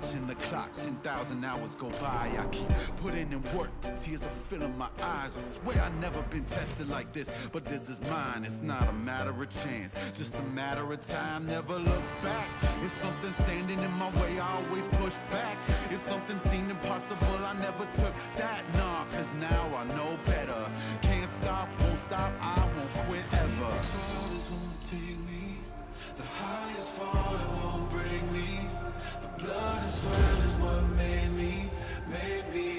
watching the clock, 10,000 hours go by. I keep putting in work, the tears are filling my eyes. I swear I've never been tested like this, but this is mine. It's not a matter of chance, just a matter of time. Never look back. If something standing in my way, I always push back. If something seemed impossible, I never took that. Nah, cause now I know better. Can't stop, won't stop, I won't quit ever. As far as won't take me, the highest fall it won't break me. The blood and sweat is what made me.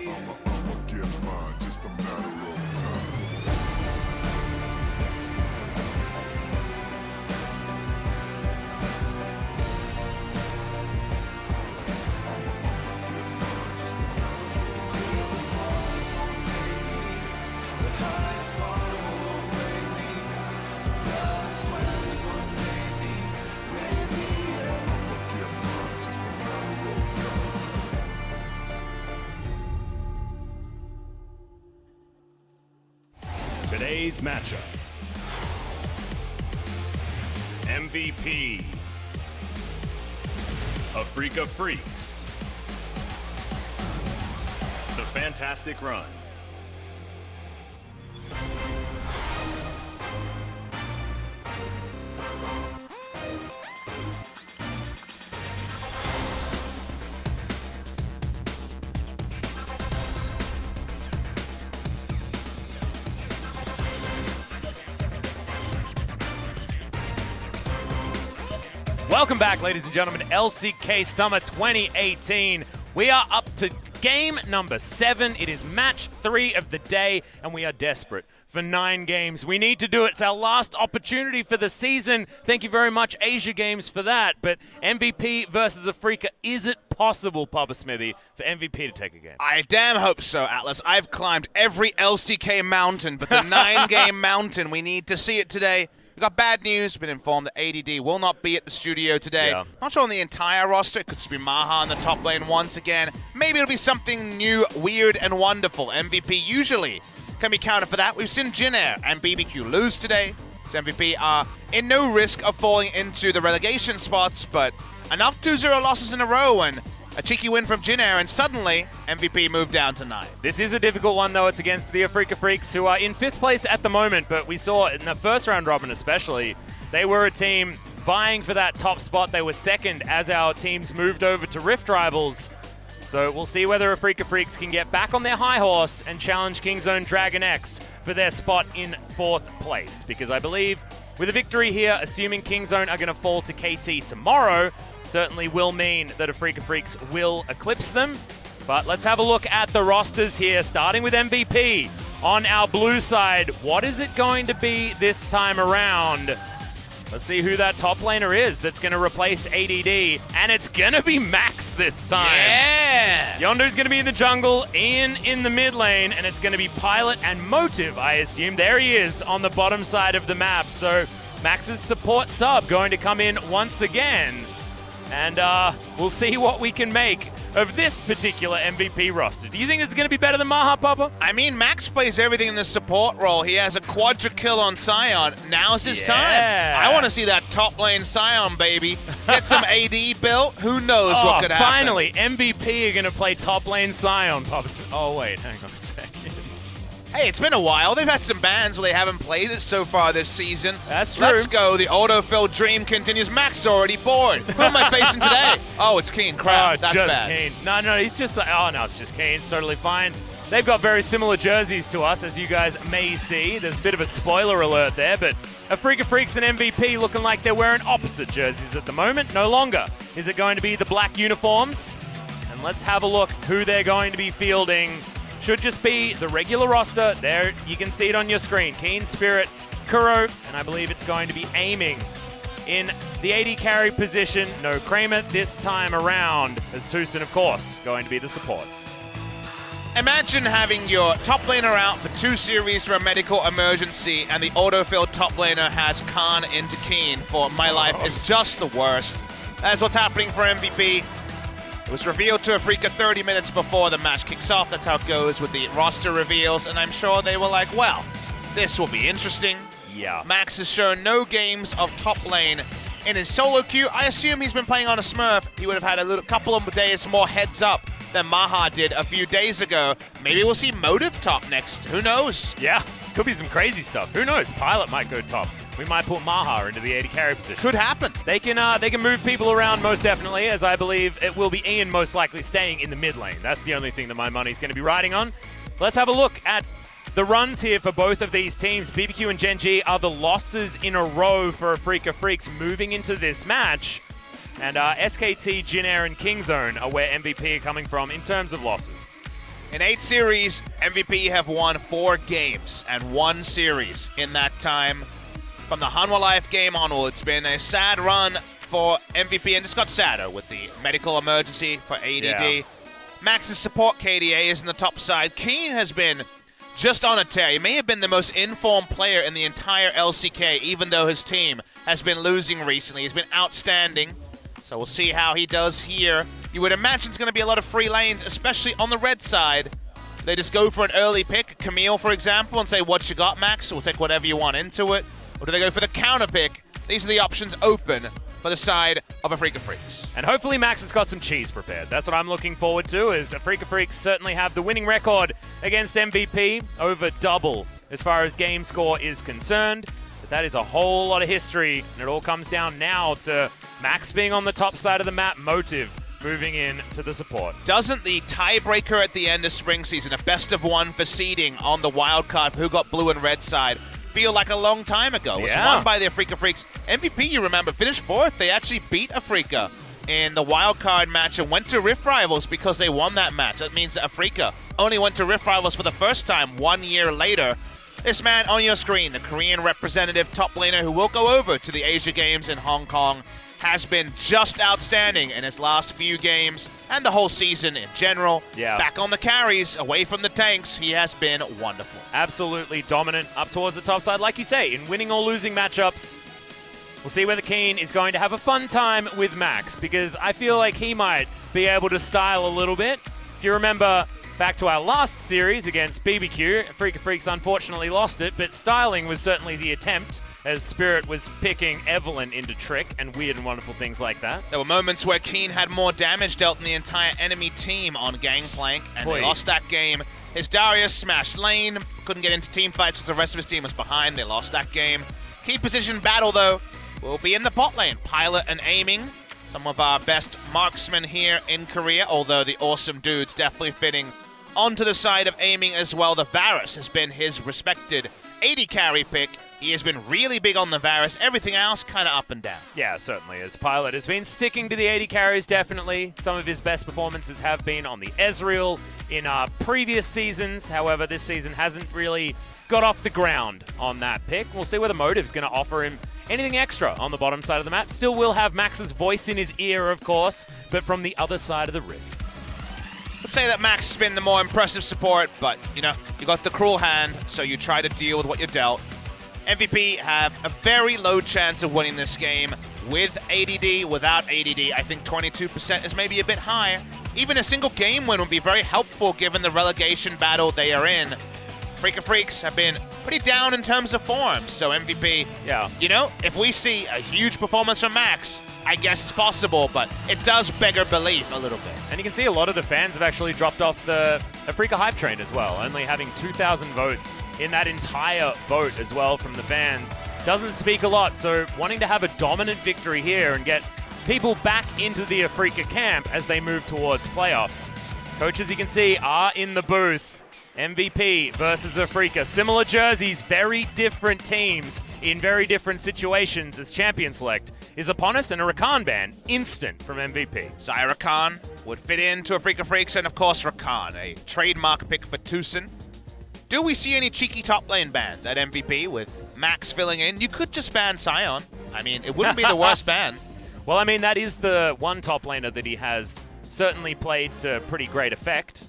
I'ma get mine, just a matter of time. Today's matchup. MVP. Afreeca Freecs. The Fantastic Run. Welcome back, ladies and gentlemen, LCK Summer 2018. We are up to game number 7. It is match 3 of the day, and we are desperate for 9 games. We need to do it. It's our last opportunity for the season. Thank you very much, Asia Games, for that. But MVP versus Afreeca, is it possible, Papa Smithy, for MVP to take a game? I damn hope so, Atlas. I've climbed every LCK mountain, but the 9-game mountain, we need to see it today. We've got bad news. We've been informed that ADD will not be at the studio today. Yeah. Not sure on the entire roster. It could just be Maha in the top lane once again. Maybe it'll be something new, weird, and wonderful. MVP usually can be counted for that. We've seen Jinair and BBQ lose today. So MVP are in no risk of falling into the relegation spots, but enough 2-0 losses in a row and a cheeky win from Jinair, and suddenly MVP moved down to 9. This is a difficult one, though. It's against the Afreeca Freecs, who are in 5th place at the moment, but we saw in the first round robin especially, they were a team vying for that top spot. They were second as our teams moved over to Rift Rivals. So we'll see whether Afreeca Freecs can get back on their high horse and challenge Kingzone Dragon X for their spot in 4th place. Because I believe with a victory here, assuming Kingzone are going to fall to KT tomorrow, certainly will mean that Afreeca Freecs will eclipse them. But let's have a look at the rosters here, starting with MVP. On our blue side, what is it going to be this time around? Let's see who that top laner is that's going to replace ADD. And it's going to be Max this time. Yeah! Yondu's going to be in the jungle, Ian in the mid lane, and it's going to be Pilot and Motive, I assume. There he is on the bottom side of the map. So Max's support sub going to come in once again. And we'll see what we can make of this particular MVP roster. Do you think it's going to be better than Maha, Papa? I mean, Max plays everything in the support role. He has a quadra kill on Sion. Now's his time. I want to see that top lane Sion, baby. Get some AD built. Who knows what could happen. Finally, MVP are going to play top lane Sion, Papa. Oh, wait, hang on a second. Hey, it's been a while. They've had some bans where they haven't played it so far this season. That's true. Let's go. The autofill dream continues. Max is already bored. Who am I facing today? Oh, it's Keen. Crap. That's just bad. Keen. No, he's just like, oh, no, it's just Keen. It's totally fine. They've got very similar jerseys to us, as you guys may see. There's a bit of a spoiler alert there, but Afreeca Freecs and MVP looking like they're wearing opposite jerseys at the moment. No longer is it going to be the black uniforms. And let's have a look who they're going to be fielding. Should just be the regular roster. There, you can see it on your screen. Keen, Spirit, Kuro, and I believe it's going to be aiming in the AD carry position. No Kramer this time around, as Tucson, of course, going to be the support. Imagine having your top laner out for 2 series for a medical emergency, and the autofill top laner has Khan into Keen for My Life is just the worst. That's what's happening for MVP. It was revealed to Afreeca 30 minutes before the match kicks off. That's how it goes with the roster reveals, and I'm sure they were like, well, this will be interesting. Yeah. Max has shown no games of top lane in his solo queue. I assume he's been playing on a Smurf. He would have had a couple of days more heads up than Maha did a few days ago. Maybe we'll see Motive top next. Who knows? Yeah, could be some crazy stuff. Who knows? Pilot might go top. We might put Maha into the AD carry position. Could happen. They can move people around most definitely, as I believe it will be Ian most likely staying in the mid lane. That's the only thing that my money's going to be riding on. Let's have a look at the runs here for both of these teams. BBQ and Gen G are the losses in a row for Afreeca Freecs moving into this match. And SKT, Jin Air, and Kingzone are where MVP are coming from in terms of losses. In 8 series, MVP have won 4 games and 1 series in that time. From the Hanwha Life game onward, it's been a sad run for MVP, and it's got sadder with the medical emergency for ADD. Yeah. Max's support KDA is in the top side. Keen has been just on a tear. He may have been the most informed player in the entire LCK, even though his team has been losing recently. He's been outstanding. So we'll see how he does here. You would imagine it's going to be a lot of free lanes, especially on the red side. They just go for an early pick, Camille, for example, and say, what you got, Max? We'll take whatever you want into it. Or do they go for the counter pick? These are the options open for the side of Afreeca Freecs. And hopefully Max has got some cheese prepared. That's what I'm looking forward to, as Afreeca Freecs certainly have the winning record against MVP, over double as far as game score is concerned. But that is a whole lot of history, and it all comes down now to Max being on the top side of the map, Motive moving in to the support. Doesn't the tiebreaker at the end of spring season, a best of 1 for seeding on the wild card for who got blue and red side, feel like a long time ago? It was won by the Afreeca Freecs. MVP, you remember, finished 4th. They actually beat Afreeca in the wildcard match and went to Rift Rivals because they won that match. That means that Afreeca only went to Rift Rivals for the first time 1 year later. This man on your screen, the Korean representative top laner who will go over to the Asia Games in Hong Kong, has been just outstanding in his last few games and the whole season in general. Yeah. Back on the carries, away from the tanks, he has been wonderful. Absolutely dominant up towards the top side. Like you say, in winning or losing matchups, we'll see whether Keen is going to have a fun time with Max, because I feel like he might be able to style a little bit. If you remember back to our last series against BBQ, Afreeca Freecs unfortunately lost it, but styling was certainly the attempt, as Spirit was picking Evelyn into Trick and weird and wonderful things like that. There were moments where Keen had more damage dealt than the entire enemy team on Gangplank, and they lost that game. His Darius smashed lane, couldn't get into team fights because the rest of his team was behind. They lost that game. Key position battle, though, will be in the bot lane. Pilot and Aiming, some of our best marksmen here in Korea, although the awesome dudes definitely fitting onto the side of Aiming as well. The Varus has been his respected AD carry pick. He has been really big on the Varus. Everything else kind of up and down. Yeah, certainly. As Pilot has been sticking to the 80 carries, definitely. Some of his best performances have been on the Ezreal in previous seasons. However, this season hasn't really got off the ground on that pick. We'll see whether Motive's going to offer him anything extra on the bottom side of the map. Still will have Max's voice in his ear, of course, but from the other side of the rift. Let's say that Max has been the more impressive support, but, you know, you got the cruel hand, so you try to deal with what you're dealt. MVP have a very low chance of winning this game with ADD. Without ADD, I think 22% is maybe a bit higher. Even a single game win would be very helpful given the relegation battle they are in. Afreeca Freecs have been pretty down in terms of form, so MVP, you know, if we see a huge performance from Max, I guess it's possible, but it does beggar belief a little bit. And you can see a lot of the fans have actually dropped off the Afreeca hype train as well, only having 2,000 votes in that entire vote as well from the fans. Doesn't speak a lot, so wanting to have a dominant victory here and get people back into the Afreeca camp as they move towards playoffs. Coaches, you can see, are in the booth. MVP versus Afreeca. Similar jerseys, very different teams in very different situations as champion select is upon us, and a Rakan ban instant from MVP. Zyra Khan would fit into Afreeca Freecs, and of course Rakan, a trademark pick for Tucson. Do we see any cheeky top lane bans at MVP with Max filling in? You could just ban Sion. I mean, it wouldn't be the worst ban. Well, I mean, that is the one top laner that he has certainly played to pretty great effect.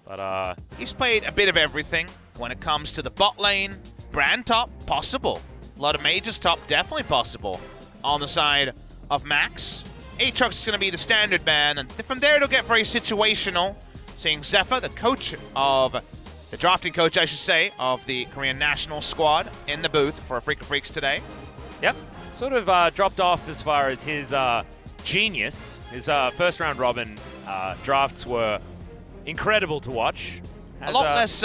But he's played a bit of everything when it comes to the bot lane. Brand top, possible. A lot of mages top, definitely possible. On the side of Max, Aatrox is going to be the standard ban, and from there it'll get very situational. Seeing Zephyr, the coach of, the drafting coach I should say, of the Korean national squad in the booth for Afreeca Freecs today. Yep. sort of dropped off as far as his genius. His first round robin drafts were incredible to watch. A lot less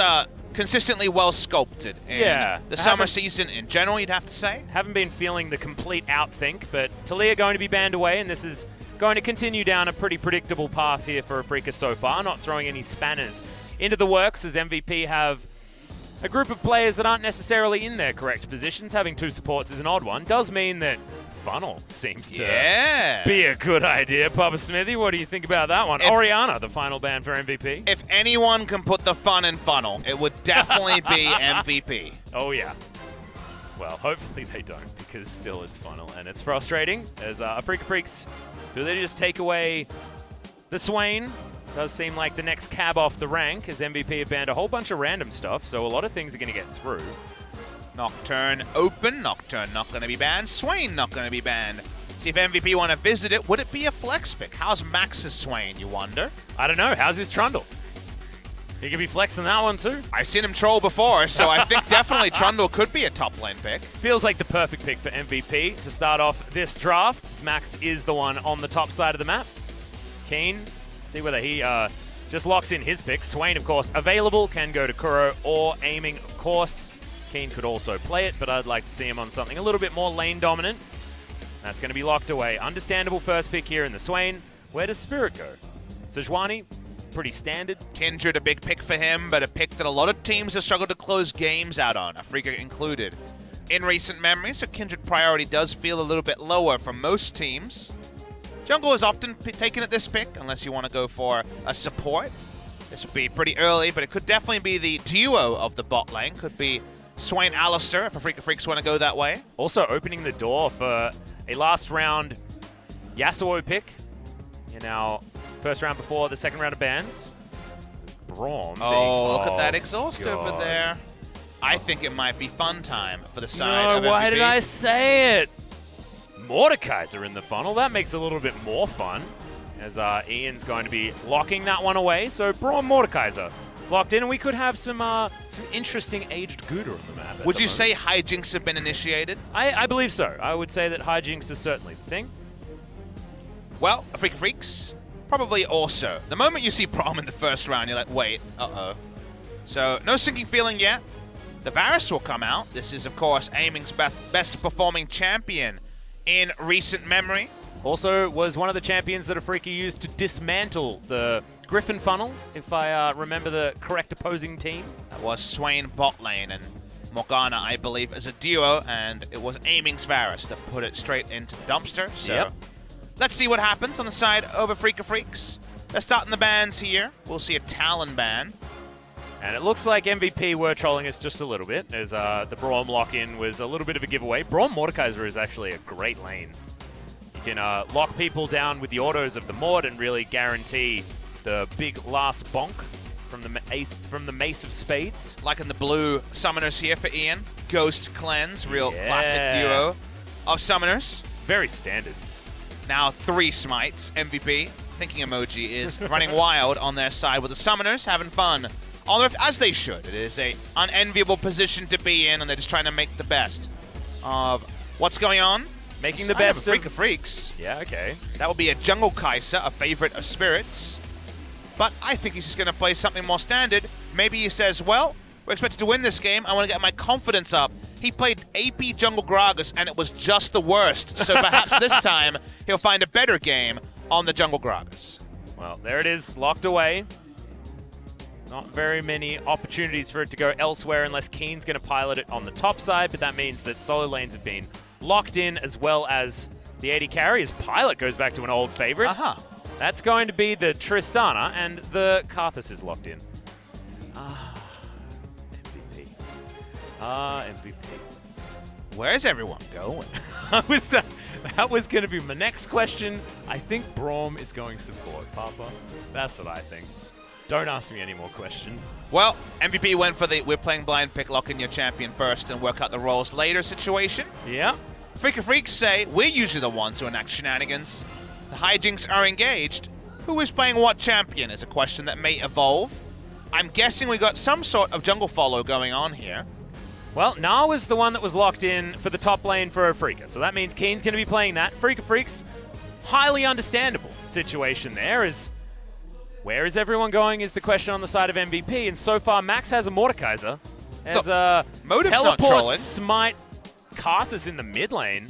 consistently well sculpted in the summer season in general, you'd have to say. Haven't been feeling the complete outthink, but Talia going to be banned away, and this is going to continue down a pretty predictable path here for Afreeca so far, not throwing any spanners into the works, as MVP have a group of players that aren't necessarily in their correct positions. Having 2 supports is an odd one. Does mean that Funnel seems to be a good idea. Papa Smithy, what do you think about that one? Orianna, the final ban for MVP. If anyone can put the fun in Funnel, it would definitely be MVP. Oh, yeah. Well, hopefully they don't, because still it's Funnel, and it's frustrating. As Afreeca Freecs, do they just take away the Swain? Does seem like the next cab off the rank, as MVP have banned a whole bunch of random stuff, so a lot of things are going to get through. Nocturne open. Nocturne not going to be banned. Swain not going to be banned. See if MVP want to visit it. Would it be a flex pick? How's Max's Swain, you wonder? I don't know. How's his Trundle? He could be flexing that one too. I've seen him troll before, so I think definitely Trundle could be a top lane pick. Feels like the perfect pick for MVP to start off this draft, as Max is the one on the top side of the map. Keen, see whether he just locks in his pick. Swain, of course, available. Can go to Kuro or aiming, of course. Keen could also play it, but I'd like to see him on something a little bit more lane dominant. That's going to be locked away. Understandable first pick here in the Swain. Where does Spirit go? Sejuani, pretty standard. Kindred, a big pick for him, but a pick that a lot of teams have struggled to close games out on, Afreeca included. In recent memory, so Kindred priority does feel a little bit lower for most teams. Jungle is often taken at this pick, unless you want to go for a support. This would be pretty early, but it could definitely be the duo of the bot lane. Could be Swain Alistair, if Afreeca Freecs want to go that way. Also opening the door for a last round Yasuo pick in our first round before the second round of bans. Braum. Look at that exhaust over there. I think it might be fun time for the side of MVP. Why did I say it? Mordekaiser in the funnel. That makes it a little bit more fun, as Ian's going to be locking that one away. So Braum Mordekaiser locked in, and we could have some interesting aged Gouda on the map. Would you say hijinks have been initiated? I believe so. I would say that hijinks is certainly the thing. Well, Afreeca Freecs, probably also. The moment you see Braum in the first round, you're like, wait, uh-oh. So, no sinking feeling yet. The Varus will come out. This is, of course, Aiming's best performing champion in recent memory. Also was one of the champions that Afreeca used to dismantle the Griffin funnel, if I remember the correct opposing team. That was Swain bot lane and Morgana, I believe, as a duo, and it was Aiming's Varus that put it straight into the dumpster. So let's see what happens on the side of Afreeca Freecs. They're starting the bans here. We'll see a Talon ban. And it looks like MVP were trolling us just a little bit, as the Braum lock-in was a little bit of a giveaway. Braum Mordekaiser is actually a great lane. You can lock people down with the autos of the Mord and really guarantee the big last bonk from the Mace of Spades. Like in the blue summoners here for Ian. Ghost Cleanse, real classic duo of summoners. Very standard. Now 3 smites. MVP, thinking emoji, is running wild on their side with the summoners, having fun. On the rift, as they should. It is a unenviable position to be in, and they're just trying to make the best of what's going on. Making the best of Afreeca Freecs. Yeah, okay. That would be a Jungle Kai'Sa, a favorite of Spirits. But I think he's just going to play something more standard. Maybe he says, well, we're expected to win this game. I want to get my confidence up. He played AP Jungle Gragas, and it was just the worst. So perhaps this time he'll find a better game on the Jungle Gragas. Well, there it is, locked away. Not very many opportunities for it to go elsewhere unless Keen's going to pilot it on the top side, but that means that solo lanes have been locked in, as well as the AD carry. His pilot goes back to an old favorite. That's going to be the Tristana, and the Karthus is locked in. MVP. MVP. Where's everyone going? That was going to be my next question. I think Braum is going support, Papa. That's what I think. Don't ask me any more questions. Well, MVP went for the we're playing blind pick, lock in your champion first and work out the roles later situation. Yeah. Afreeca Freecs say we're usually the ones who enact shenanigans. The hijinks are engaged. Who is playing what champion is a question that may evolve. I'm guessing we got some sort of jungle follow going on here. Well, Na was the one that was locked in for the top lane for Afreeca, so that means Keen's going to be playing that. Afreeca Freecs, highly understandable situation there. Is where is everyone going is the question on the side of MVP, and so far Max has a Mordekaiser. As Motive's not teleport, trolling. smite, Karthus in the mid lane.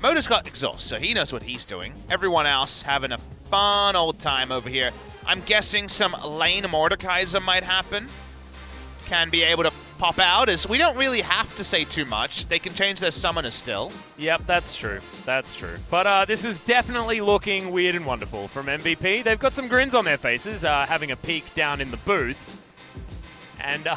Motive's got exhaust, so he knows what he's doing. Everyone else having a fun old time over here. I'm guessing some lane Mordekaiser might happen. Can be able to pop out, as we don't really have to say too much. They can change their summoner still. Yep, that's true. That's true. But this is definitely looking weird and wonderful from MVP. They've got some grins on their faces, having a peek down in the booth. And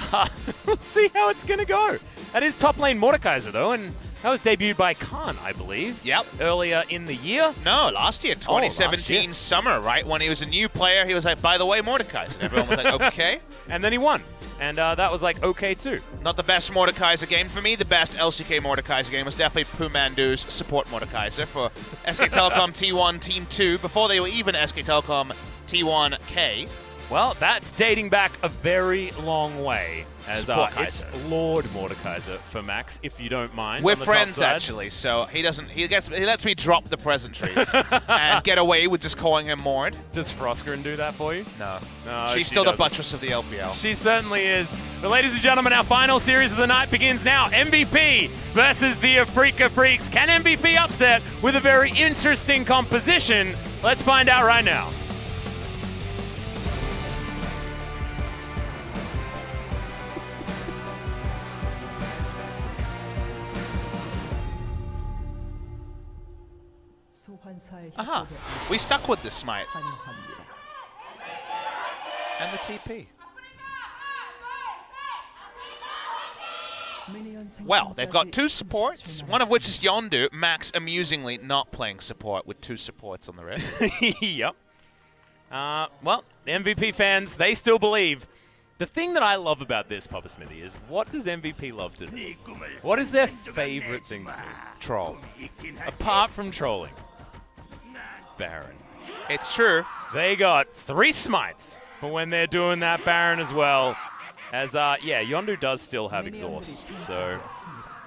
we'll see how it's going to go. That is top lane Mordekaiser, though, and that was debuted by Khan, I believe. Yep. Earlier in the year. No, last year, 2017 summer, right? When he was a new player, he was like, by the way, Mordekaiser. And everyone was like, okay. And then he won. And that was like, okay, too. Not the best Mordekaiser game for me. The best LCK Mordekaiser game was definitely Pumandu's support Mordekaiser for SK Telecom T1 Team 2, before they were even SK Telecom T1K. Well, that's dating back a very long way. As it's Lord Mordekaiser for Max, if you don't mind. We're on the friends, top side. actually, so he lets me drop the present trees and get away with just calling him Mord. Does Froskerin do that for you? No. No, She's still the buttress of the LPL. She certainly is. But ladies and gentlemen, our final series of the night begins now. MVP versus the Afreeca Freecs. Can MVP upset with a very interesting composition? Let's find out right now. Aha. We stuck with the smite. And the TP. Well, they've got two supports, one of which is Yondu. Max, amusingly, not playing support with two supports on the red. Yep. Well, the MVP fans, they still believe. The thing that I love about this, Papa Smithy, is what does MVP love to do? What is their favorite thing to do? Troll. Apart from trolling. Baron. It's true. They got 3 smites for when they're doing that Baron as well. As, yeah, Yondu does still have exhaust, so...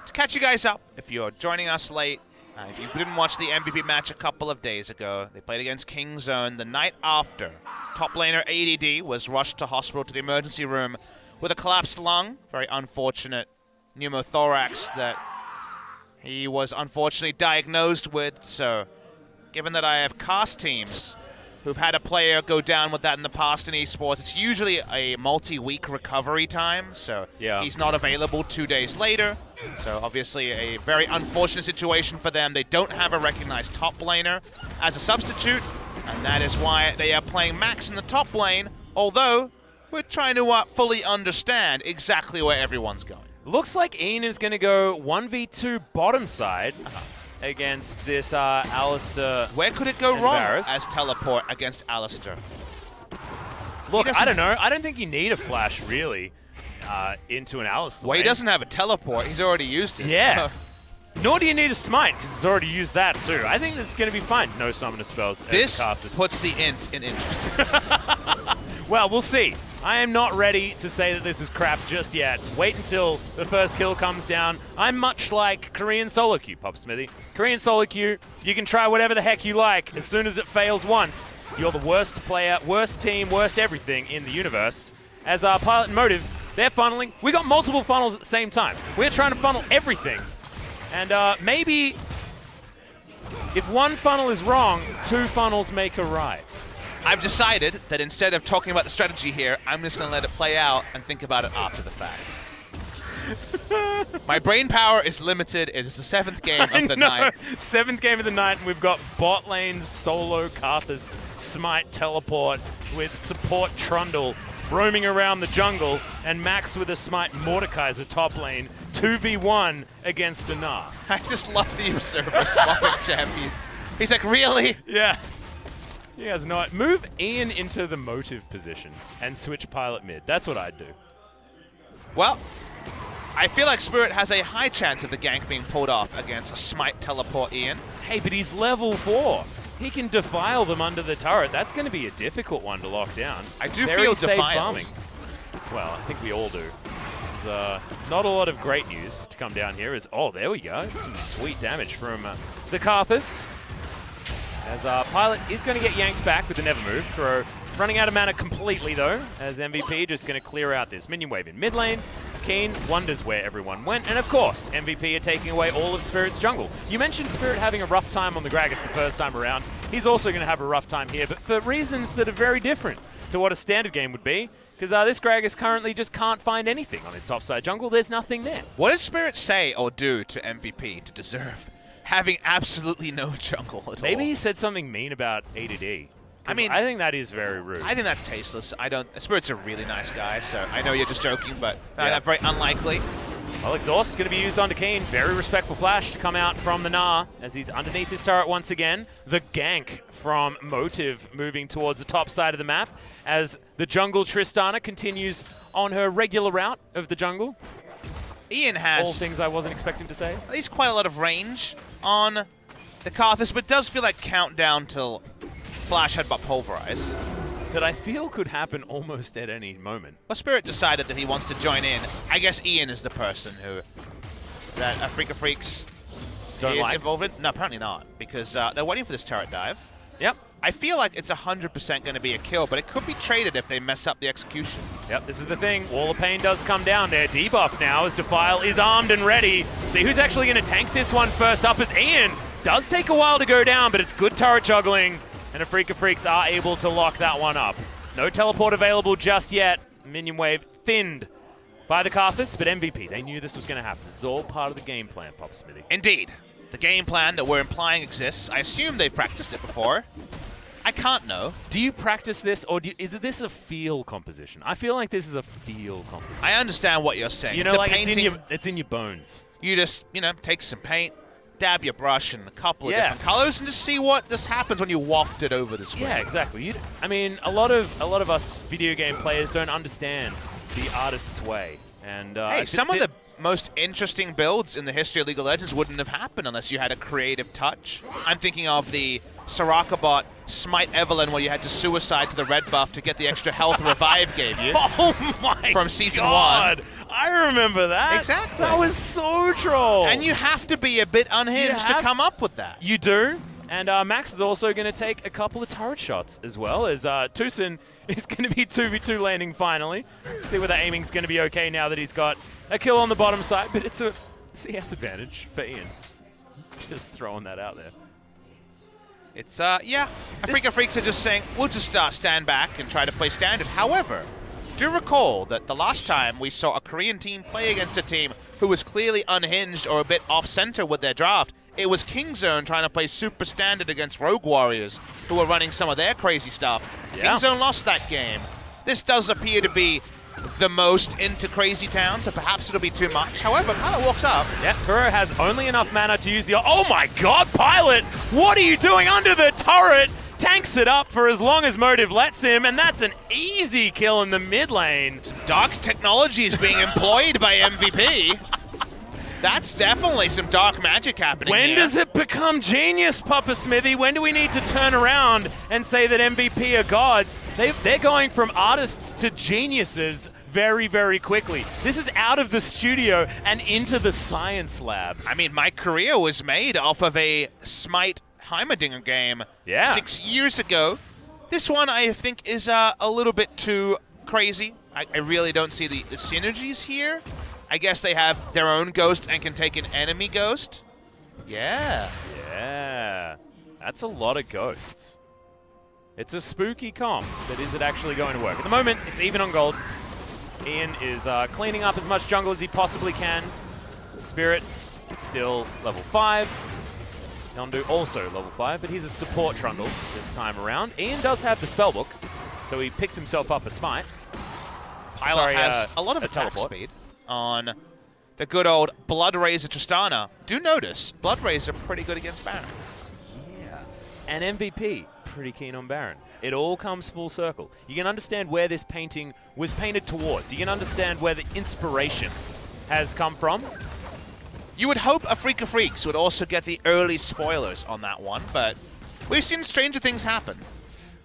To catch you guys up, if you're joining us late, if you didn't watch the MVP match a couple of days ago, they played against King Zone the night after. Top laner ADD was rushed to hospital to the emergency room with a collapsed lung. Very unfortunate pneumothorax that he was unfortunately diagnosed with, so... Given that I have cast teams who've had a player go down with that in the past in esports, it's usually a multi-week recovery time, so he's not available 2 days later. So obviously a very unfortunate situation for them. They don't have a recognized top laner as a substitute, and that is why they are playing Max in the top lane, although we're trying to fully understand exactly where everyone's going. Looks like Ian is going to go 1v2 bottom side. Against this Alistair. Where could it go wrong Varus as teleport against Alistair? Look, I don't know. I don't think you need a flash, really, into an Alistair. Well, he doesn't have a teleport. He's already used it. Yeah. So. Nor do you need a smite, because he's already used that, too. I think this is going to be fine. No summoner spells. This puts the int in interesting. Well, we'll see. I am not ready to say that this is crap just yet. Wait until the first kill comes down. I'm much like Korean solo queue, Pop Smithy. Korean solo queue, you can try whatever the heck you like. As soon as it fails once, you're the worst player, worst team, worst everything in the universe. As our Pilot and Motive, they're funneling. We got multiple funnels at the same time. We're trying to funnel everything. And maybe if one funnel is wrong, 2 funnels make a right. I've decided that instead of talking about the strategy here, I'm just going to let it play out and think about it after the fact. My brain power is limited. It is the 7th game of the night. 7th game of the night, and we've got bot lane solo Karthus smite teleport with support Trundle roaming around the jungle, and Max with a smite Mordekaiser top lane, 2v1 against Anar. I just love the Observer swapping champions. He's like, really? Yeah. He has not. Move Ian into the motive position and switch Pilot mid. That's what I'd do. Well, I feel like Spirit has a high chance of the gank being pulled off against a smite teleport Ian. Hey, but he's level 4. He can defile them under the turret. That's going to be a difficult one to lock down. I do Very feel safe defiled. farming. Well, I think we all do. There's not a lot of great news to come down here. Oh, there we go. Some sweet damage from the Karthus. As Pilot is going to get yanked back with the Never Move. Throw running out of mana completely, though, as MVP just going to clear out this minion wave in mid lane. Keen wonders where everyone went, and of course, MVP are taking away all of Spirit's jungle. You mentioned Spirit having a rough time on the Gragas the first time around. He's also going to have a rough time here, but for reasons that are very different to what a standard game would be, because this Gragas currently just can't find anything on his topside jungle. There's nothing there. What did Spirit say or do to MVP to deserve having absolutely no jungle at all? Maybe he said something mean about A2D. I mean, I think that is very rude. I think that's tasteless. Spirit's a really nice guy, so I know you're just joking, but that's very unlikely. Well, Exhaust going to be used onto Keen. Very respectful flash to come out from the Gnar as he's underneath his turret once again. The gank from Motive moving towards the top side of the map as the jungle Tristana continues on her regular route of the jungle. Ian has all things I wasn't expecting to say. At least quite a lot of range on the Karthus, but it does feel like countdown till Flash Headbutt Pulverize. That I feel could happen almost at any moment. Well, Spirit decided that he wants to join in. I guess Ian is the person that Afreeca Freecs is involved in. No, apparently not, because they're waiting for this turret dive. Yep. I feel like it's 100% going to be a kill, but it could be traded if they mess up the execution. Yep, this is the thing. Wall of Pain does come down there. Debuff now as Defile is armed and ready. See who's actually going to tank this one first up as Ian. Does take a while to go down, but it's good turret juggling. And Afreeca Freecs are able to lock that one up. No teleport available just yet. Minion wave thinned by the Karthus, but MVP, they knew this was going to happen. This is all part of the game plan, Pop Smithy. Indeed. The game plan that we're implying exists. I assume they've practiced it before. I can't know. Do you practice this, or is this a feel composition? I feel like this is a feel composition. I understand what you're saying. You know, like it's in your bones. You just, take some paint, dab your brush in a couple of different colors, and just see what this happens when you waft it over the screen. Yeah, exactly. I mean, a lot of us video game players don't understand the artist's way. And hey, some of the most interesting builds in the history of League of Legends wouldn't have happened unless you had a creative touch. I'm thinking of the Soraka bot Smite Evelyn, where you had to suicide to the red buff to get the extra health Revive gave you. Oh my From Season 1. I remember that. Exactly. That was so troll. And you have to be a bit unhinged to come up with that. You do. And Max is also going to take a couple of turret shots as well, as Tucson is going to be 2v2 landing finally. See whether aiming's going to be okay now that he's got a kill on the bottom side, but it's a CS advantage for Ian. Just throwing that out there. It's, yeah. Afreeca Freecs are just saying, we'll just stand back and try to play standard. However, do recall that the last time we saw a Korean team play against a team who was clearly unhinged or a bit off-center with their draft, it was Kingzone trying to play super standard against Rogue Warriors, who were running some of their crazy stuff. Yeah. Kingzone lost that game. This does appear to be the most into Crazy Town, so perhaps it'll be too much. However, Pilot walks up. Yeah, Kuro has only enough mana to use the... Oh my god, Pilot! What are you doing under the turret? Tanks it up for as long as Motive lets him, and that's an easy kill in the mid lane. Some dark technology is being employed by MVP. That's definitely some dark magic happening When here. does it become genius, Papa Smithy? When do we need to turn around and say that MVP are gods? They're going from artists to geniuses very, very quickly. This is out of the studio and into the science lab. I mean, my career was made off of a Smite Heimerdinger game 6 years ago. This one, I think, is a little bit too crazy. I really don't see the synergies here. I guess they have their own ghost and can take an enemy ghost. Yeah. Yeah. That's a lot of ghosts. It's a spooky comp, but is it actually going to work? At the moment, it's even on gold. Ian is cleaning up as much jungle as he possibly can. Spirit, still level 5. Yondu also level 5, but he's a support trundle this time around. Ian does have the spellbook, so he picks himself up a smite. Pilot has a lot of attack speed on the good old Blood Razor Tristana. Do notice, Blood Razor pretty good against Baron. Yeah. And MVP, pretty keen on Baron. It all comes full circle. You can understand where this painting was painted towards. You can understand where the inspiration has come from. You would hope Afreeca Freecs would also get the early spoilers on that one, but we've seen stranger things happen.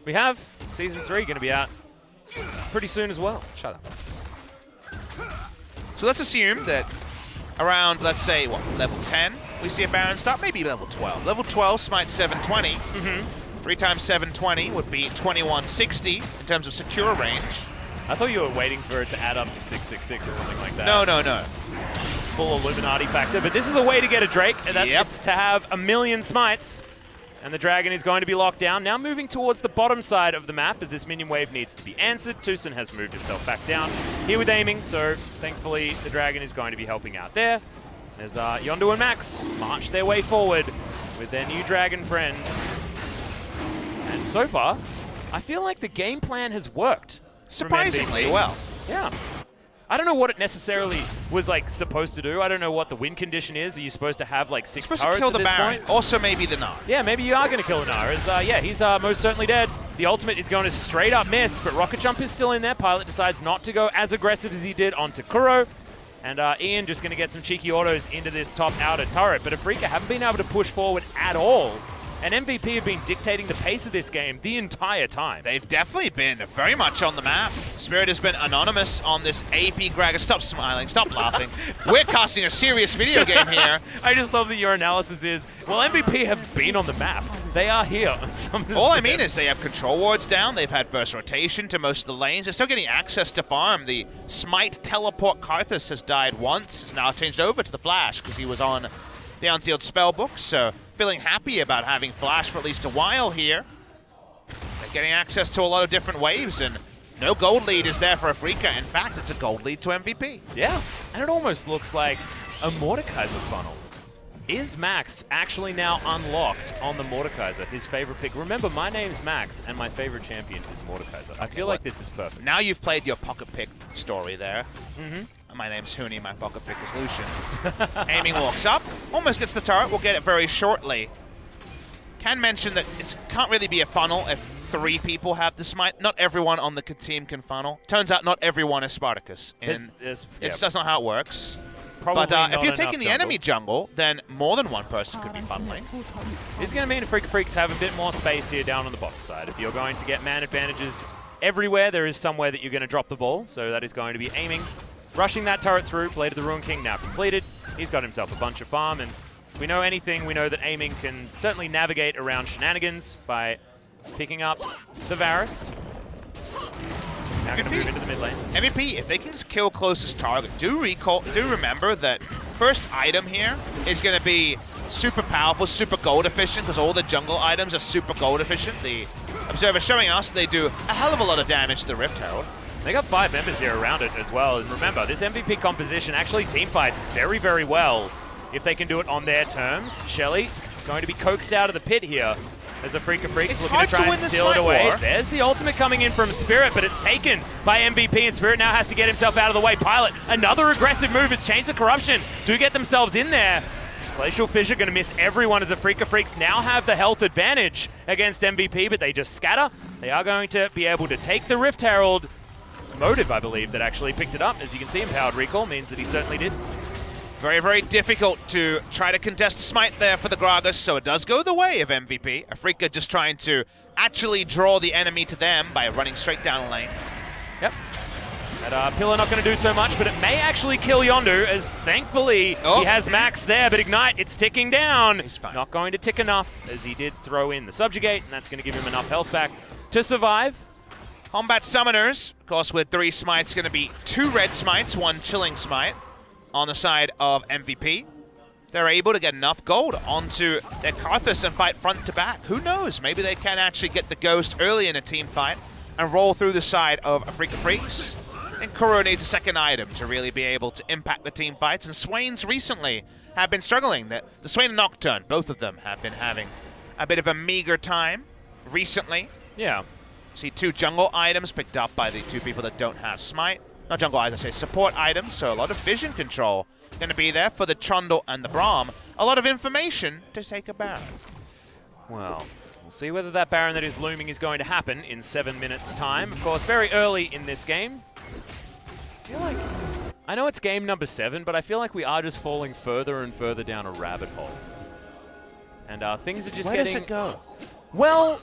We have. Season 3 going to be out pretty soon as well. Shut up. So let's assume that around, let's say, what, level 10, we see a Baron start? Maybe level 12. Level 12, Smite 720. 3 times 720 would be 2160 in terms of secure range. I thought you were waiting for it to add up to 666 or something like that. No, no, no. Full Illuminati factor, but this is a way to get a Drake, and that's to have 1,000,000 smites. And the Dragon is going to be locked down. Now moving towards the bottom side of the map as this minion wave needs to be answered. Tucson has moved himself back down here with aiming, so thankfully the Dragon is going to be helping out there. As Yondu and Max march their way forward with their new Dragon friend. And so far, I feel like the game plan has worked. Surprisingly well. Yeah. I don't know what it necessarily was like supposed to do. I don't know what the win condition is. Are you supposed to have like 6 turrets Supposed to kill the at this Baron. point? Also maybe the Gnar. Yeah, maybe you are going to kill the Gnar. Yeah, he's most certainly dead. The ultimate is going to straight up miss, but Rocket Jump is still in there. Pilot decides not to go as aggressive as he did onto Kuro. And Ian just going to get some cheeky autos into this top outer turret. But Afreeca haven't been able to push forward at all. And MVP have been dictating the pace of this game the entire time. They've definitely been very much on the map. Spirit has been anonymous on this AP Gragas. Stop smiling, stop laughing. We're casting a serious video game here. I just love that your analysis is, well, MVP have been on the map. They are here on some of this All I video. mean is they have control wards down. They've had first rotation to most of the lanes. They're still getting access to farm. The Smite teleport Karthus has died once. It's now changed over to the Flash because he was on the unsealed spellbook. So feeling happy about having Flash for at least a while here. They're getting access to a lot of different waves, and no gold lead is there for Afreeca. In fact, it's a gold lead to MVP. Yeah, and it almost looks like a Mordekaiser funnel. Is Max actually now unlocked on the Mordekaiser, his favorite pick? Remember, my name's Max, and my favorite champion is Mordekaiser. I feel like this is perfect. Now you've played your pocket pick story there. My name's Hooney, my pocket pick is Lucian. Aiming walks up, almost gets the turret. We'll get it very shortly. Can mention that it can't really be a funnel if 3 people have the smite. Not everyone on the team can funnel. Turns out not everyone is Spartacus. That's not how it works. Probably But not if you're taking enough the enemy jungle, then more than one person could be funneling. It's going to mean Afreeca Freecs have a bit more space here down on the bottom side. If you're going to get man advantages everywhere, there is somewhere that you're going to drop the ball. So that is going to be aiming. Rushing that turret through, Blade of the Ruin King now completed. He's got himself a bunch of farm, and if we know anything, we know that aiming can certainly navigate around shenanigans by picking up the Varus. Now going to move into the mid lane. MVP, if they can just kill closest target, do remember that first item here is going to be super powerful, super gold efficient, because all the jungle items are super gold efficient. The Observer showing us they do a hell of a lot of damage to the Rift Herald. They got 5 members here around it as well. And remember, this MVP composition actually team fights very, very well if they can do it on their terms. Shelly going to be coaxed out of the pit here as Afreeca Freecs It's looking hard to try to and win the steal it Smite away. War. There's the ultimate coming in from Spirit, but it's taken by MVP, and Spirit now has to get himself out of the way. Pilot, another aggressive move. It's changed the corruption. Do get themselves in there. Glacial Fissure going to miss everyone as Afreeca Freecs now have the health advantage against MVP, but they just scatter. They are going to be able to take the Rift Herald. It's Motive, I believe, that actually picked it up. As you can see, Empowered Recall means that he certainly did. Very, very difficult to try to contest a smite there for the Gragas, so it does go the way of MVP. Afreeca just trying to actually draw the enemy to them by running straight down the lane. Yep. That Pillar not going to do so much, but it may actually kill Yondu, as thankfully he has Max there, but Ignite, it's ticking down. He's fine. Not going to tick enough, as he did throw in the Subjugate, and that's going to give him enough health back to survive. Combat Summoners, of course, with 3 smites, going to be 2 red smites, 1 chilling smite on the side of MVP. They're able to get enough gold onto their Karthus and fight front to back. Who knows? Maybe they can actually get the Ghost early in a team fight and roll through the side of Afreeca Freecs. And Kuro needs a second item to really be able to impact the team fights. And Swains recently have been struggling. The Swain and Nocturne, both of them have been having a bit of a meager time recently. Yeah. See 2 jungle items picked up by the 2 people that don't have smite. Not jungle items, I say support items, so a lot of vision control going to be there for the Trundle and the Braum. A lot of information to take a Baron. Well, we'll see whether that Baron that is looming is going to happen in 7 minutes' time. Of course, very early in this game. I know it's game number 7, but I feel like we are just falling further and further down a rabbit hole. And things are just Where getting... does it go? Well,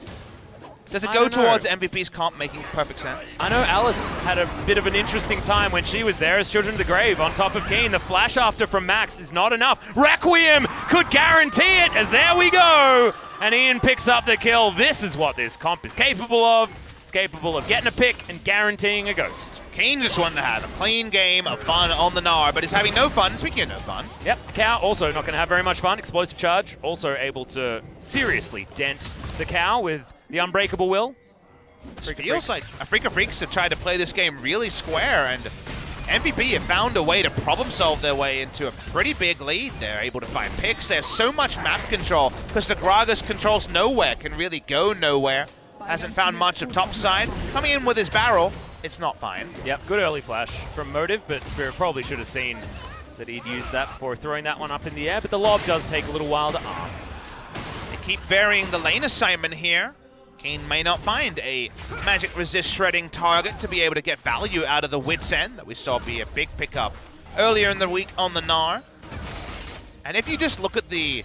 Does it I go don't know. towards MVP's comp making perfect sense? I know Alice had a bit of an interesting time when she was there as Children of the Grave on top of Keen. The flash after from Max is not enough. Requiem could guarantee it as there we go. And Ian picks up the kill. This is what this comp is capable of. It's capable of getting a pick and guaranteeing a ghost. Keen just wanted to have a clean game of fun on the Gnar, but is having no fun. Speaking of no fun. Yep, Cow also not going to have very much fun. Explosive Charge also able to seriously dent the Cow with the Unbreakable Will. It feels like Afreeca Freecs have tried to play this game really square, and MVP have found a way to problem solve their way into a pretty big lead. They're able to find picks. They have so much map control because the Gragas controls nowhere, can really go nowhere. Hasn't found much of topside. Coming in with his barrel, it's not fine. Yep, good early flash from Motive, but Spirit probably should have seen that he'd use that before throwing that one up in the air, but the lob does take a little while to arm. They keep varying the lane assignment here. Kane may not find a magic resist shredding target to be able to get value out of the Wit's End that we saw be a big pickup earlier in the week on the Gnar. And if you just look at the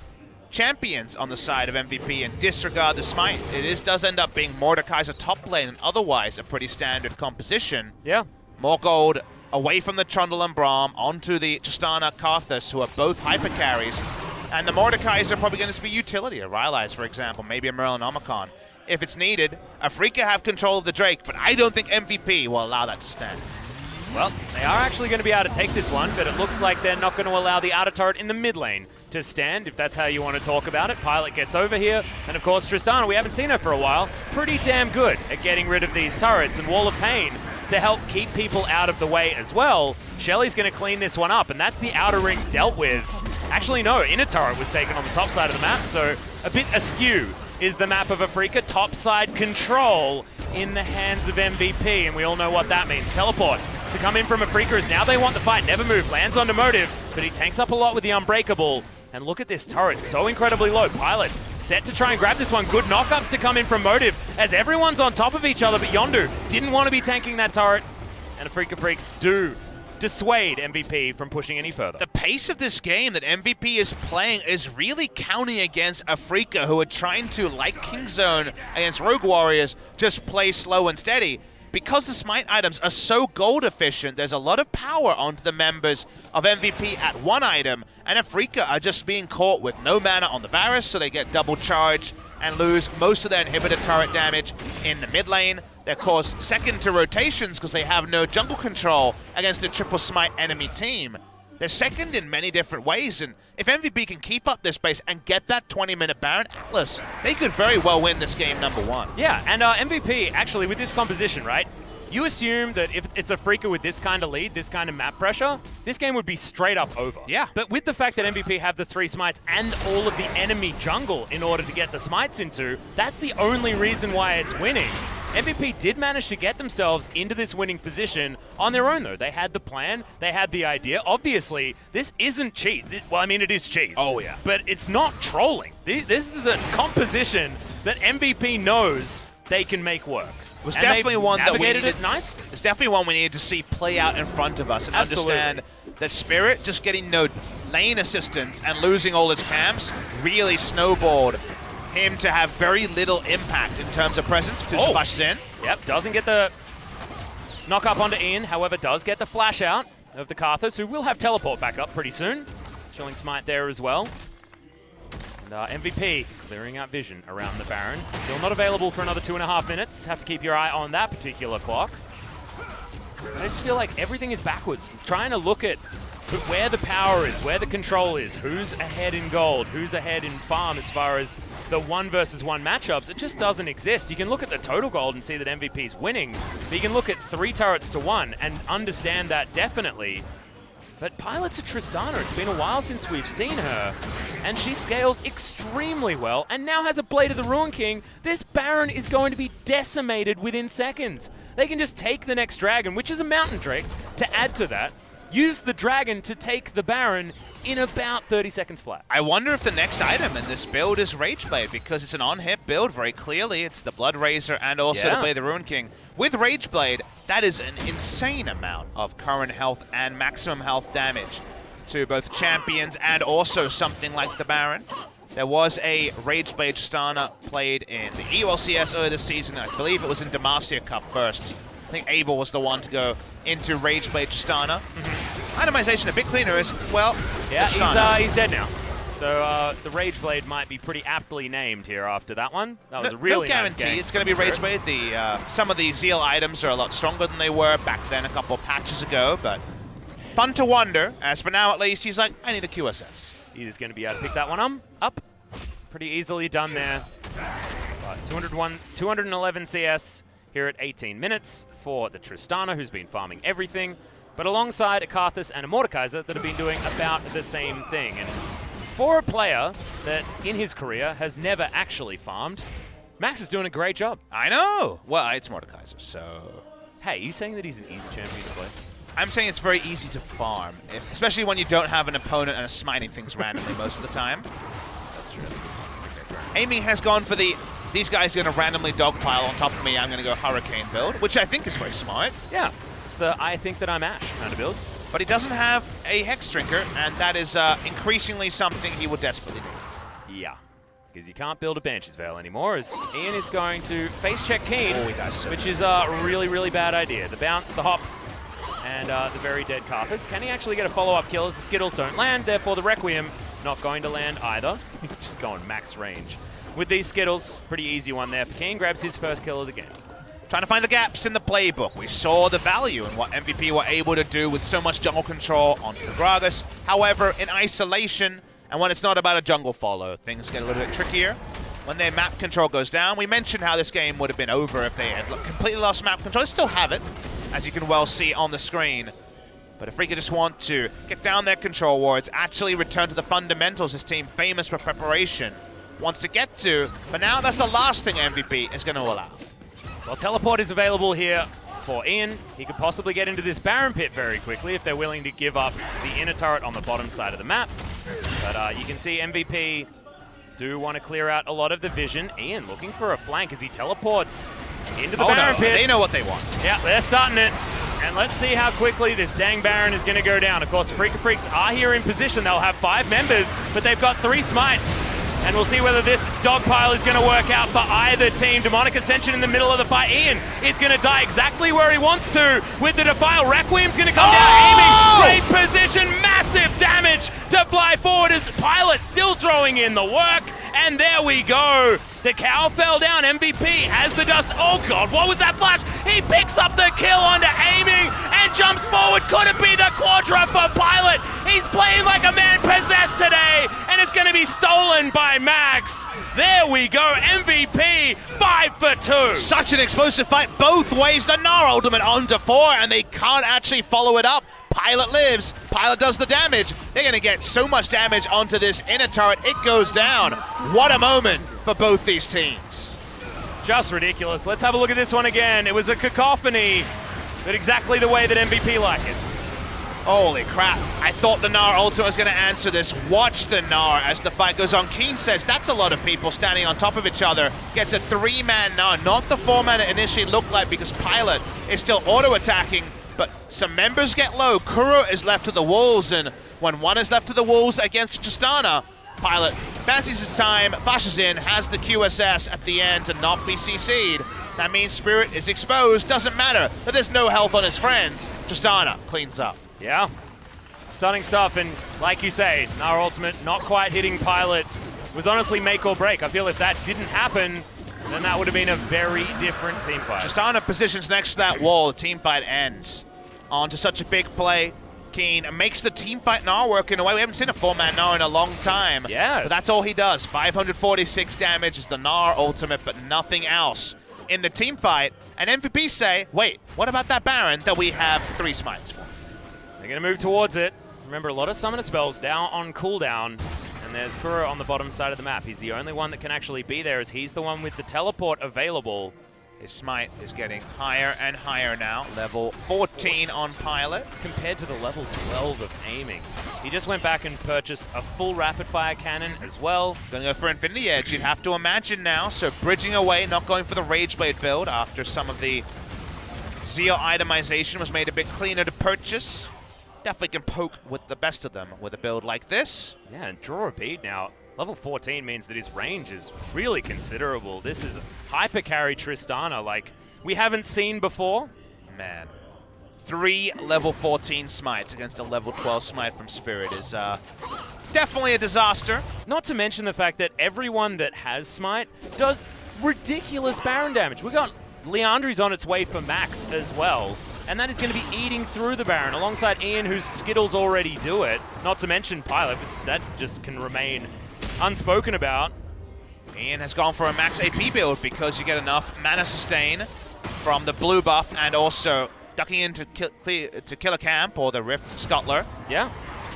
champions on the side of MVP and disregard the smite, does end up being Mordekaiser top lane and otherwise a pretty standard composition. Yeah. More gold away from the Trundle and Braum onto the Tristana Karthus, who are both hyper carries. And the Mordekaiser are probably going to be utility, a Rylai's, for example, maybe a Merlin Omicron. If it's needed, Afreeca have control of the Drake, but I don't think MVP will allow that to stand. Well, they are actually going to be able to take this one, but it looks like they're not going to allow the outer turret in the mid lane to stand, if that's how you want to talk about it. Pilot gets over here, and of course Tristana, we haven't seen her for a while, pretty damn good at getting rid of these turrets, and Wall of Pain to help keep people out of the way as well. Shelly's going to clean this one up, and that's the outer ring dealt with. Actually, no, inner turret was taken on the top side of the map, so a bit askew is the map of Afreeca. Topside control in the hands of MVP, and we all know what that means. Teleport to come in from Afreeca as now they want the fight. Never move, lands onto Motive, but he tanks up a lot with the Unbreakable. And look at this turret, so incredibly low. Pilot set to try and grab this one. Good knockups to come in from Motive as everyone's on top of each other, but Yondu didn't want to be tanking that turret. And Afreeca Freecs do dissuade MVP from pushing any further. The pace of this game that MVP is playing is really counting against Afreeca, who are trying to, like Kingzone against Rogue Warriors, just play slow and steady. Because the smite items are so gold efficient, there's a lot of power onto the members of MVP at one item, and Afreeca are just being caught with no mana on the Varus, so they get double charged and lose most of their inhibitor turret damage in the mid lane. They're caused second to rotations because they have no jungle control against a triple smite enemy team. They're second in many different ways, and if MVP can keep up this pace and get that 20-minute Baron Atlas, they could very well win this game number one. Yeah, and MVP, actually, with this composition, right? You assume that if it's Afreeca with this kind of lead, this kind of map pressure, this game would be straight up over. Yeah. But with the fact that MVP have the 3 smites and all of the enemy jungle in order to get the smites into, that's the only reason why it's winning. MVP did manage to get themselves into this winning position on their own, though. They had the plan, they had the idea. Obviously, this isn't cheat. Well, I mean, it is cheese. Oh, yeah. But it's not trolling. This is a composition that MVP knows they can make work. It was And definitely they've one that we navigated needed. it nicely. It's definitely one we needed to see play out in front of us and Absolutely. understand that Spirit just getting no lane assistance and losing all his camps really snowballed him to have very little impact in terms of presence to flash in. Yep, doesn't get the knock up onto Ian, however, does get the flash out of the Karthus, who will have teleport back up pretty soon. Chilling smite there as well. And MVP clearing out vision around the Baron. Still not available for another 2.5 minutes. Have to keep your eye on that particular clock. I just feel like everything is backwards. Trying to look at where the power is, where the control is, who's ahead in gold, who's ahead in farm as far as the 1 versus 1 matchups. It just doesn't exist. You can look at the total gold and see that MVP's winning, but you can look at 3 turrets to 1 and understand that definitely. But Pilot's a Tristana. It's been a while since we've seen her, and she scales extremely well and now has a Blade of the Ruin King. This Baron is going to be decimated within seconds. They can just take the next dragon, which is a Mountain Drake, to add to that, use the dragon to take the Baron in about 30 seconds flat. I wonder if the next item in this build is Rageblade, because it's an on-hit build very clearly. It's the Blood Razor and also the Blade of the Ruin King. With Rageblade, that is an insane amount of current health and maximum health damage to both champions and also something like the Baron. There was a Rage Blade Tristana played in the EULCS earlier this season. I believe it was in Demacia Cup first. I think Abel was the one to go into Rage Blade Tristana. Itemization a bit cleaner as well. Yeah, he's dead now. So the Rage Blade might be pretty aptly named here after that one. That was a really no nice guarantee game. it's going to be Rage Blade. Some of the Zeal items are a lot stronger than they were back then a couple of patches ago, but fun to wonder. As for now, at least, he's like, I need a QSS. He's going to be able to pick that one up. Pretty easily done there. 211 CS here at 18 minutes for the Tristana, who's been farming everything, but alongside a Karthus and a Mordekaiser that have been doing about the same thing. And for a player that in his career has never actually farmed, Max is doing a great job. I know. Well, it's Mordekaiser, so... Hey, are you saying that he's an easy champion to play? I'm saying it's very easy to farm, especially when you don't have an opponent and are smiting things randomly most of the time. That's true. That's a good point. Amy has gone for these guys are going to randomly dogpile on top of me. I'm going to go Hurricane build, which I think is very smart. Yeah, it's the I think that I'm Ash kind of build. But he doesn't have a Hex Drinker, and that is increasingly something he will desperately need. Yeah, because you can't build a Banshee's Veil anymore, as Ian is going to face check Keen, Oh, he does. which is a really, really bad idea. The bounce, the hop, and the very dead Karthus. Can he actually get a follow-up kill as the Skittles don't land? Therefore, the Requiem not going to land either. He's just going max range. With these Skittles, pretty easy one there for Keen. Grabs his first kill of the game. Trying to find the gaps in the playbook. We saw the value in what MVP were able to do with so much jungle control onto the Gragas. However, in isolation, and when it's not about a jungle follow, things get a little bit trickier. When their map control goes down, we mentioned how this game would have been over if they had completely lost map control. They still have it, as you can well see on the screen. But Afreeca just want to get down their control wards, actually return to the fundamentals this team famous for preparation wants to get to. But now that's the last thing MVP is going to allow. Well, teleport is available here for Ian. He could possibly get into this Baron pit very quickly if they're willing to give up the inner turret on the bottom side of the map. But you can see MVP do want to clear out a lot of the vision. Ian looking for a flank as he teleports into the Baron pit. They know what they want. Yeah, they're starting it. And let's see how quickly this dang Baron is going to go down. Of course, Afreeca Freecs are here in position. They'll have 5 members, but they've got 3 smites. And we'll see whether this dogpile is going to work out for either team. Demonic Ascension in the middle of the fight. Ian is going to die exactly where he wants to with the Defile. Requiem's going to come down, aiming. Great position, massive damage to fly forward as Pilot still throwing in the work. And there we go. The cow fell down. MVP as the dust. Oh God, what was that flash? He picks up the kill under aiming and jumps forward. Could it be the Quadra for Pilot? He's playing like a man possessed today, and it's going to be stolen by Max. There we go. MVP 5 for 2. Such an explosive fight both ways. The Gnar ultimate onto 4, and they can't actually follow it up. Pilot lives. Pilot does the damage. They're going to get so much damage onto this inner turret. It goes down. What a moment for both these teams. Just ridiculous. Let's have a look at this one again. It was a cacophony, but exactly the way that MVP liked it. Holy crap. I thought the Gnar ultimate was going to answer this. Watch the Gnar as the fight goes on. Keen says that's a lot of people standing on top of each other. Gets a 3-man Gnar, not the 4-man it initially looked like because Pilot is still auto-attacking. But some members get low. Kuro is left to the wolves, and when one is left to the wolves against Tristana, Pilot fancies his time, flashes in, has the QSS at the end to not be CC'd. That means Spirit is exposed. Doesn't matter that there's no health on his friends. Tristana cleans up. Yeah, stunning stuff, and like you say, Gnar ultimate not quite hitting Pilot was honestly make or break. I feel if that didn't happen, then that would have been a very different team fight. Tristana positions next to that wall. The team fight ends. On to such a big play. Keen makes the team fight Gnar work in a way. We haven't seen a 4-man Gnar in a long time. Yeah. But that's all he does. 546 damage is the Gnar ultimate, but nothing else in the team fight. And MVP say, wait, what about that Baron that we have 3 smites for? They're going to move towards it. Remember, a lot of summoner spells down on cooldown. And there's Kuro on the bottom side of the map. He's the only one that can actually be there as he's the one with the teleport available. His smite is getting higher and higher now. Level 14 on Pilot. Compared to the level 12 of aiming. He just went back and purchased a full rapid-fire cannon as well. Gonna go for Infinity Edge, you'd have to imagine now. So bridging away, not going for the Rage Blade build after some of the Zeal itemization was made a bit cleaner to purchase. Definitely can poke with the best of them with a build like this. Yeah, and draw a bead now. Level 14 means that his range is really considerable. This is hyper carry Tristana like we haven't seen before. Man. 3 level 14 smites against a level 12 smite from Spirit is definitely a disaster. Not to mention the fact that everyone that has smite does ridiculous Baron damage. We got Leandri's on its way for max as well, and that is going to be eating through the Baron alongside Ian, whose Skittles already do it. Not to mention Pilot, that just can remain unspoken about. Ian has gone for a max AP build because you get enough mana sustain from the blue buff and also ducking into kill a camp or the Rift Scuttler. Yeah.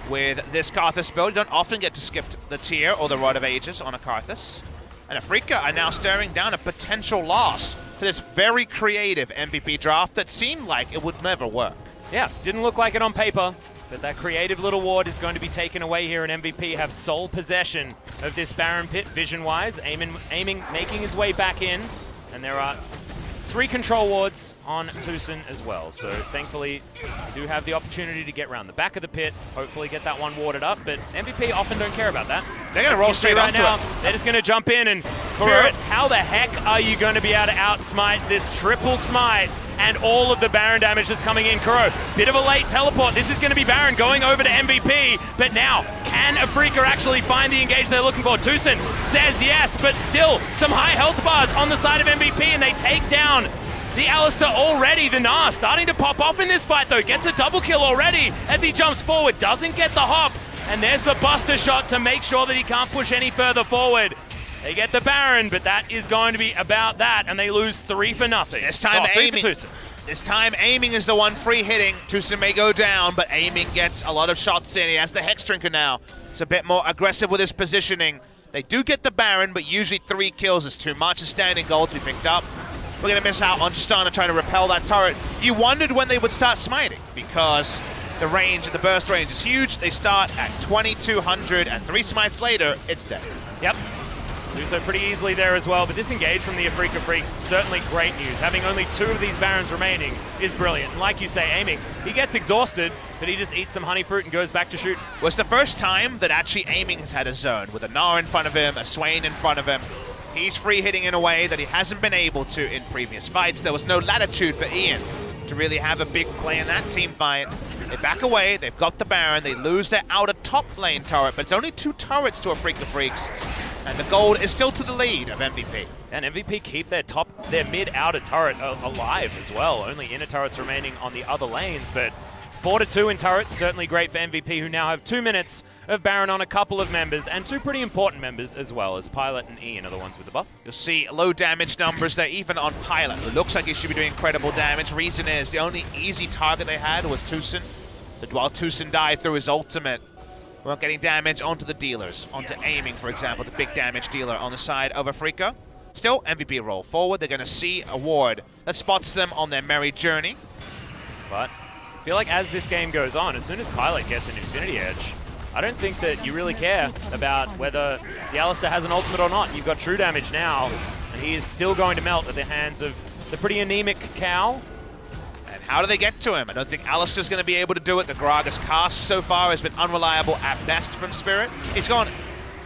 With this Karthus build, you don't often get to skip the tier or the Rod of Ages on a Karthus. And Afreeca are now staring down a potential loss to this very creative MVP draft that seemed like it would never work. Yeah, didn't look like it on paper, but that creative little ward is going to be taken away here, and MVP have sole possession of this Baron pit vision-wise, aiming, making his way back in, and there are 3 control wards on Tucson as well. So thankfully, we do have the opportunity to get around the back of the pit, hopefully get that one warded up, but MVP often don't care about that. They're going to roll straight right onto now. it. They're just going to jump in, and Spirit, how the heck are you going to be able to outsmite this triple smite and all of the Baron damage that's coming in? Kuro, bit of a late teleport. This is going to be Baron going over to MVP, but now, can Afreeca actually find the engage they're looking for? Tucson says yes, but still some high health bars on the side of MVP, and they take down the Alistar already. The Gnar starting to pop off in this fight though. Gets a double kill already as he jumps forward. Doesn't get the hop. And there's the Buster shot to make sure that he can't push any further forward. They get the Baron, but that is going to be about that. And they lose 3 for nothing. This time aiming. Tucson. This time aiming is the one free hitting. Tucson may go down, but aiming gets a lot of shots in. He has the Hex Drinker now. It's a bit more aggressive with his positioning. They do get the Baron, but usually 3 kills is too much. A standing goal to be picked up. We're going to miss out on Tristana trying to repel that turret. You wondered when they would start smiting because the range, the burst range is huge. They start at 2200 and 3 smites later, it's dead. Yep. Do so pretty easily there as well, but this engage from the Afreeca Freecs, certainly great news. Having only 2 of these Barons remaining is brilliant. And like you say, aiming, he gets exhausted, but he just eats some honey fruit and goes back to shoot. Well, it's the first time that actually aiming has had a zone with a Gnar in front of him, a Swain in front of him. He's free hitting in a way that he hasn't been able to in previous fights. There was no latitude for Ian to really have a big play in that team fight. They back away, they've got the Baron, they lose their outer top lane turret, but it's only 2 turrets to Afreeca Freecs, and the gold is still to the lead of MVP. And MVP keep their mid-outer turret alive as well. Only inner turrets remaining on the other lanes, but 4-2 in turrets, certainly great for MVP, who now have 2 minutes of Baron on a couple of members, and 2 pretty important members as well, as Pilot and Ian are the ones with the buff. You'll see low damage numbers there, even on Pilot, who looks like he should be doing incredible damage. Reason is, the only easy target they had was Tucson. So while Tucson died through his ultimate, we weren't getting damage onto the dealers, onto aiming, for example, the big damage dealer on the side of Afreeca. Still, MVP roll forward. They're going to see a ward that spots them on their merry journey. But I feel like as this game goes on, as soon as Pilot gets an Infinity Edge, I don't think that you really care about whether the Alistar has an ultimate or not. You've got true damage now, and he is still going to melt at the hands of the pretty anemic Cow. And how do they get to him? I don't think Alistar's going to be able to do it. The Gragas cast so far has been unreliable at best from Spirit. He's gone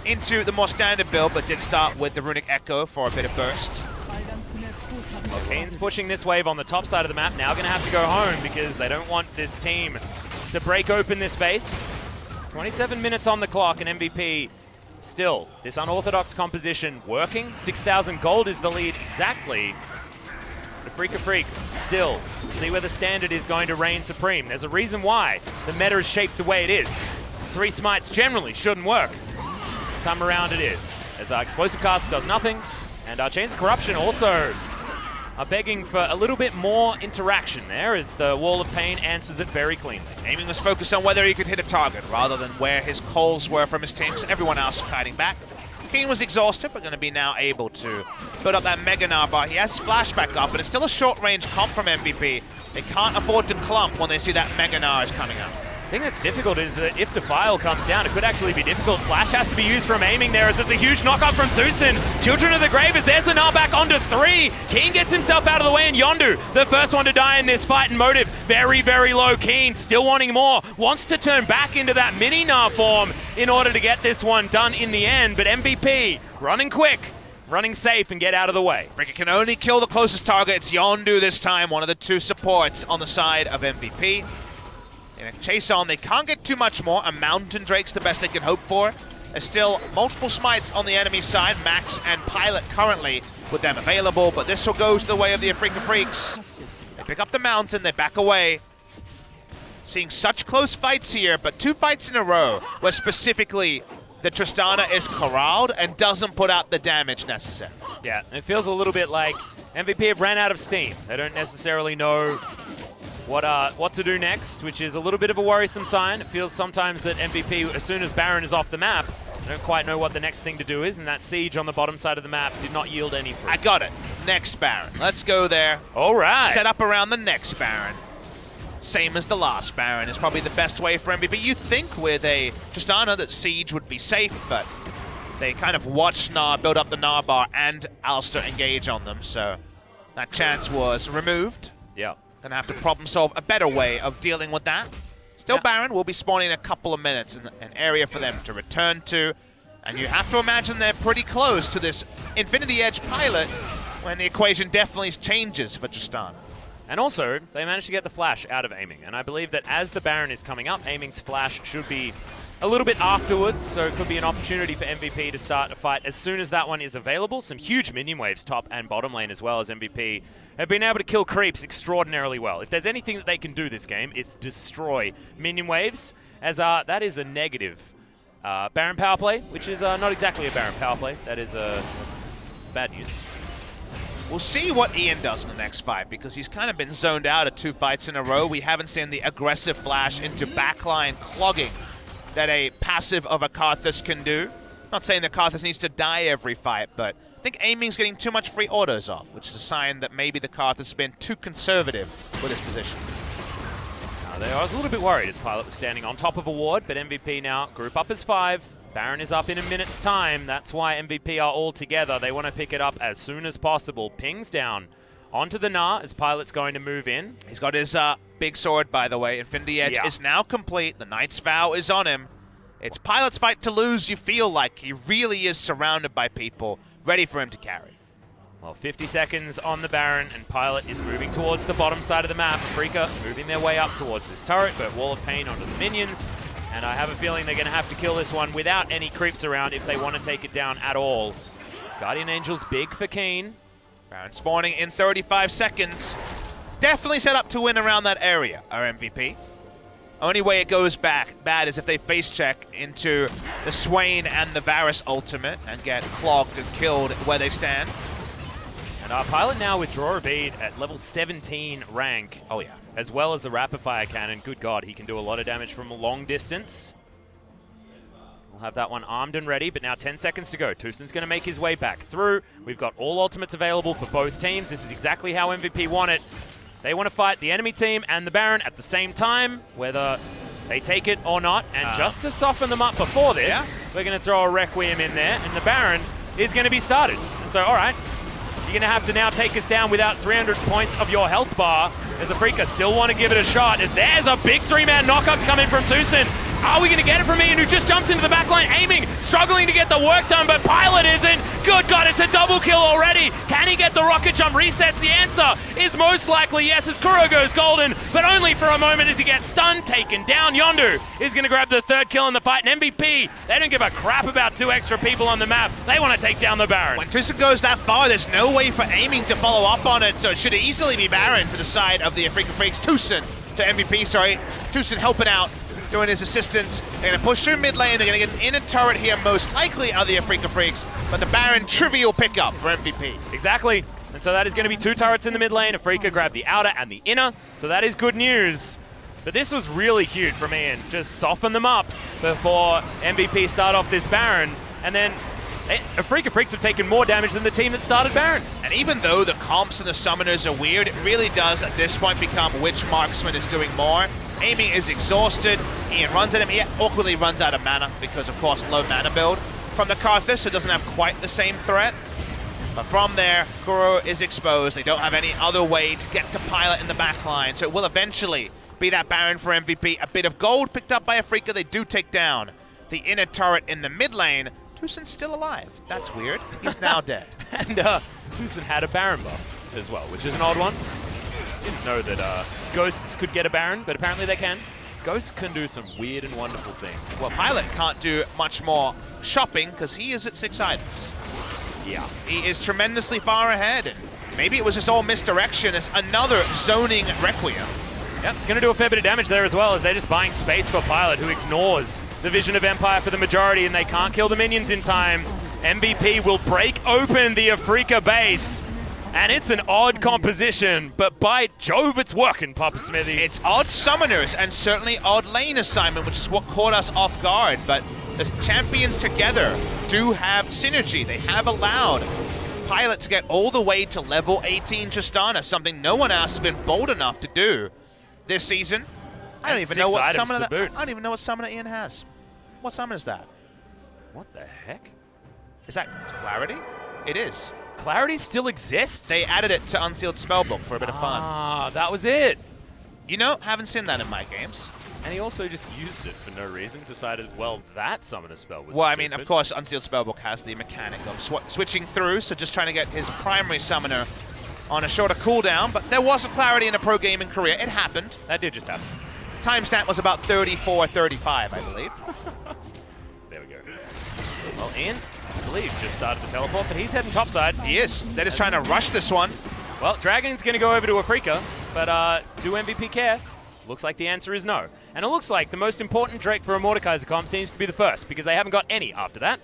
into the more standard build, but did start with the Runic Echo for a bit of burst. Kane's pushing this wave on the top side of the map, now going to have to go home because they don't want this team to break open this base. 27 minutes on the clock, and MVP still, this unorthodox composition working. 6,000 gold is the lead exactly. The Afreeca Freecs still, we'll see where the standard is going to reign supreme. There's a reason why the meta is shaped the way it is. 3 smites generally shouldn't work. This time around it is, as our Explosive Cast does nothing, and our Chains of Corruption also are begging for a little bit more interaction there as the Wall of Pain answers it very cleanly. Aiming was focused on whether he could hit a target rather than where his calls were from his team, so everyone else fighting back. Keen was exhausted, but going to be now able to build up that Mega Gnar bar. He has flashback up, but it's still a short-range comp from MVP. They can't afford to clump when they see that Mega Gnar is coming up. The thing that's difficult is that if Defile comes down, it could actually be difficult. Flash has to be used from aiming there as it's a huge knock-up from Tucson. Children of the Grave, as there's the Gnar back onto 3. Keen gets himself out of the way, and Yondu, the first one to die in this fight, and Motive very, very low. Keen still wanting more, wants to turn back into that mini Gnar form in order to get this one done in the end, but MVP running quick, running safe, and get out of the way. Freecker can only kill the closest target. It's Yondu this time, one of the 2 supports on the side of MVP. In a chase on, they can't get too much more. A Mountain Drake's the best they can hope for. There's still multiple smites on the enemy side. Max and Pilot currently with them available, but this will go to the way of the Afreeca Freecs. They pick up the Mountain, they back away. Seeing such close fights here, but 2 fights in a row where specifically the Tristana is corralled and doesn't put out the damage necessary. Yeah, it feels a little bit like MVP have ran out of steam. They don't necessarily know what to do next, which is a little bit of a worrisome sign. It feels sometimes that MVP, as soon as Baron is off the map, they don't quite know what the next thing to do is, and that siege on the bottom side of the map did not yield any fruit. I got it. Next Baron. Let's go there. All right. Set up around the next Baron. Same as the last Baron is probably the best way for MVP. You'd think with a Tristana that siege would be safe, but they kind of watched Gnar build up the Gnar bar and Alistair engage on them, so that chance was removed. Yeah. Gonna have to problem solve a better way of dealing with that. Still, Baron will be spawning in a couple of minutes in an area for them to return to. And you have to imagine they're pretty close to this Infinity Edge pilot when the equation definitely changes for Tristana. And also, they managed to get the flash out of aiming. And I believe that as the Baron is coming up, aiming's flash should be a little bit afterwards, so it could be an opportunity for MVP to start a fight as soon as that one is available. Some huge minion waves top and bottom lane as well, as MVP have been able to kill creeps extraordinarily well. If there's anything that they can do this game, it's destroy minion waves, as that is a negative Baron power play, which is not exactly a Baron power play. That is it's bad news. We'll see what Ian does in the next fight, because he's kind of been zoned out at 2 fights in a row. We haven't seen the aggressive flash into backline clogging that a passive of a Karthus can do. Not saying that Karthus needs to die every fight, but I think aiming's getting too much free autos off, which is a sign that maybe the Karthus has been too conservative with his position. I was a little bit worried as Pilot was standing on top of a ward, but MVP now group up as 5. Baron is up in a minute's time. That's why MVP are all together. They want to pick it up as soon as possible. Pings down onto the Gnar as Pilot's going to move in. He's got his big sword, by the way. Infinity Edge is now complete. The Knight's Vow is on him. It's Pilot's fight to lose. You feel like he really is surrounded by people ready for him to carry. Well, 50 seconds on the Baron, and Pilot is moving towards the bottom side of the map. Afreeca moving their way up towards this turret, but Wall of Pain onto the minions. And I have a feeling they're going to have to kill this one without any creeps around if they want to take it down at all. Guardian Angel's big for Keen. Baron spawning in 35 seconds. Definitely set up to win around that area, our MVP. Only way it goes bad is if they face check into the Swain and the Varus ultimate and get clogged and killed where they stand. And our Pilot now with Draw a Bead at level 17 rank. Oh yeah. As well as the Rapid Fire Cannon. Good God, he can do a lot of damage from a long distance. We'll have that one armed and ready, but now 10 seconds to go. Tucson's going to make his way back through. We've got all ultimates available for both teams. This is exactly how MVP want it. They want to fight the enemy team and the Baron at the same time, whether they take it or not. And just to soften them up before this, we're going to throw a Requiem in there, and the Baron is going to be started. And so, all right, you're going to have to now take us down without 300 points of your health bar, as Afreeca still want to give it a shot, as there's a big 3-man knockup coming from Tucson. Are we going to get it from Ian, who just jumps into the back line, aiming, struggling to get the work done, but Pilot isn't. Good God, it's a double kill already. Can he get the rocket jump resets? The answer is most likely yes, as Kuro goes golden, but only for a moment as he gets stunned, taken down. Yondu is going to grab the 3rd kill in the fight, and MVP, they don't give a crap about 2 extra people on the map. They want to take down the Baron. When Tucson goes that far, there's no way for aiming to follow up on it, so it should easily be Baron to the side of the Afreeca Freecs. Tucson to MVP, sorry. Tucson helping out, doing his assistance. They're going to push through mid lane. They're going to get an inner turret here, most likely are the Afreeca Freecs, but the Baron, trivial pickup for MVP. Exactly. And so that is going to be 2 turrets in the mid lane. Afreeca grabbed the outer and the inner, so that is good news. But this was really cute from Ian. Just soften them up before MVP start off this Baron, and then Afreeca Freecs have taken more damage than the team that started Baron. And even though the comps and the summoners are weird, it really does at this point become which marksman is doing more. Aiming is exhausted. Ian runs at him. He awkwardly runs out of mana because, of course, low mana build from the Karthus, so it doesn't have quite the same threat. But from there, Kuro is exposed. They don't have any other way to get to Pilot in the backline, so it will eventually be that Baron for MVP. A bit of gold picked up by Afreeca. They do take down the inner turret in the mid lane. Tucson still alive. That's weird. He's now dead. And Tucson had a Baron buff as well, which is an odd one. Didn't know that Ghosts could get a Baron, but apparently they can. Ghosts can do some weird and wonderful things. Well, Pilot can't do much more shopping because he is at 6 items. Yeah. He is tremendously far ahead, and maybe it was just all misdirection as another zoning Requiem. Yep, it's going to do a fair bit of damage there as well, as they're just buying space for Pilot, who ignores the Vision of Empire for the majority, and they can't kill the minions in time. MVP will break open the Afreeca base, and it's an odd composition, but by Jove, it's working, Papa Smithy. It's odd summoners and certainly odd lane assignment, which is what caught us off guard, but the champions together do have synergy. They have allowed Pilot to get all the way to level 18 Tristana, something no one else has been bold enough to do this season. I don't even know what summoner I don't even know what summoner Ian has. What summon is that? What the heck? Is that Clarity? It is. Clarity still exists? They added it to Unsealed Spellbook for a bit of fun. Ah, that was it. You know, haven't seen that in my games. And he also just used it for no reason, decided, well, that summoner spell was Well, stupid. I mean, of course, Unsealed Spellbook has the mechanic of switching through, so just trying to get his primary summoner on a shorter cooldown, but there was a Clarity in a pro gaming career. It happened. That did just happen. Timestamp was about 34-35, I believe. There we go. Well, Ian, I believe, just started the teleport, but he's heading topside. He is. They're just trying to rush this one. Well, Dragon's going to go over to Afreeca, but do MVP care? Looks like the answer is no. And it looks like the most important Drake for a Mordekaiser comp seems to be the first, because they haven't got any after that.